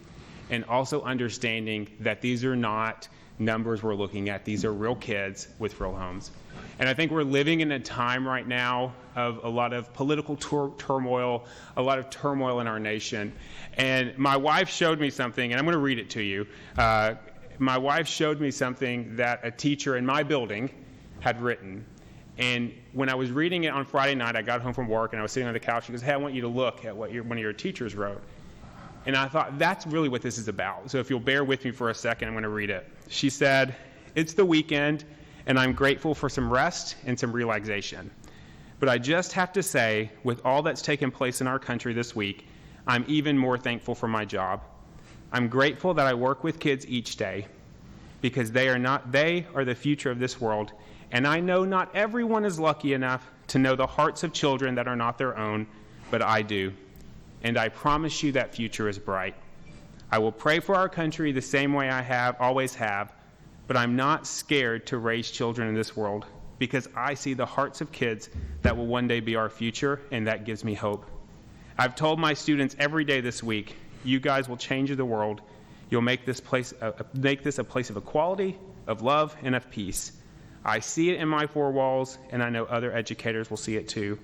and also understanding that these are not numbers we're looking at. These are real kids with real homes. And I think we're living in a time right now of a lot of political turmoil, a lot of turmoil in our nation. And my wife showed me something, and I'm going to read it to you. My wife showed me something that a teacher in my building had written. And when I was reading it on Friday night, I got home from work and I was sitting on the couch. She goes, "Hey, I want you to look at what one of your teachers wrote." And I thought, that's really what this is about. So if you'll bear with me for a second, I'm going to read it. She said, "It's the weekend, and I'm grateful for some rest and some relaxation. But I just have to say, with all that's taken place in our country this week, I'm even more thankful for my job. I'm grateful that I work with kids each day, because they are the future of this world. And I know not everyone is lucky enough to know the hearts of children that are not their own, but I do. And I promise you that future is bright. I will pray for our country the same way I always have, but I'm not scared to raise children in this world, because I see the hearts of kids that will one day be our future, and that gives me hope. I've told my students every day this week, you guys will change the world. You'll make this a place of equality, of love, and of peace. I see it in my four walls, and I know other educators will see it too.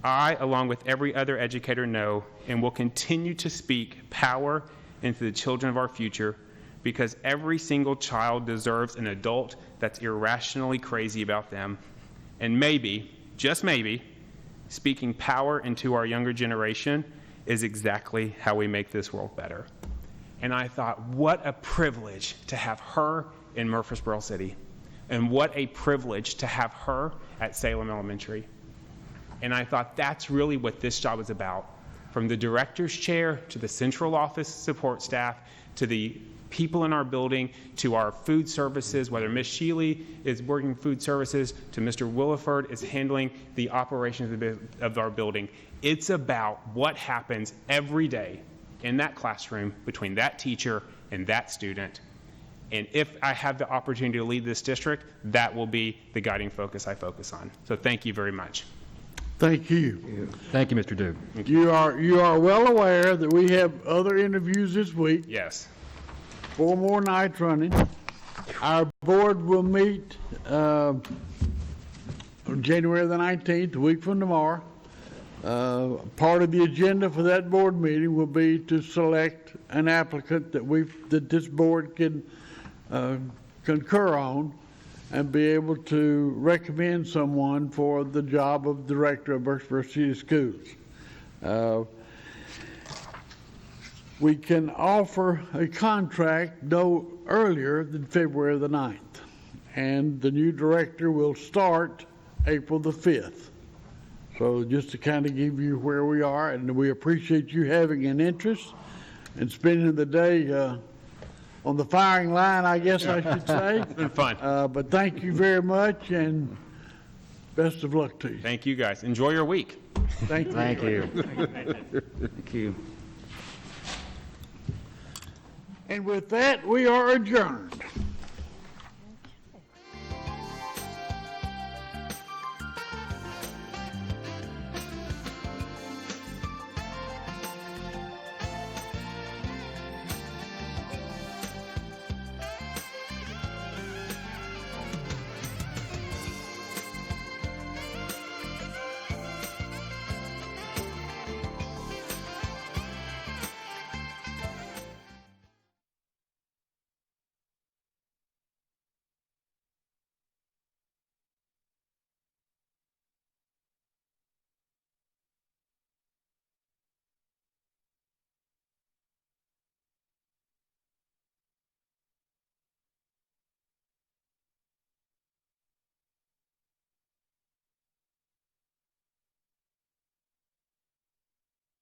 I, along with every other educator, know and will continue to speak power into the children of our future, because every single child deserves an adult that's irrationally crazy about them. And maybe, just maybe, speaking power into our younger generation is exactly how we make this world better." And I thought, what a privilege to have her in Murfreesboro City. And what a privilege to have her at Salem Elementary. And I thought that's really what this job is about. From the director's chair to the central office support staff to the people in our building to our food services, whether Ms. Shealy is working food services to Mr. Williford is handling the operations of our building. It's about what happens every day in that classroom between that teacher and that student. And if I have the opportunity to lead this district, that will be the guiding focus I focus on. So thank you very much. Thank you. Thank you, Mr. Duke. You are well aware that we have other interviews this week, Yes. 4 more nights running. Our board will meet on January the 19th, a week from tomorrow. Part of the agenda for that board meeting will be to select an applicant that this board can concur on and be able to recommend someone for the job of director of Murfreesboro City Schools. We can offer a contract no earlier than February the 9th, and the new director will start April the 5th. So just to kind of give you where we are, and we appreciate you having an interest and spending the day on the firing line, I guess I should say. It's been fun. But thank you very much, and best of luck to you. Thank you, guys. Enjoy your week. Thank you. Thank you. And with that, we are adjourned.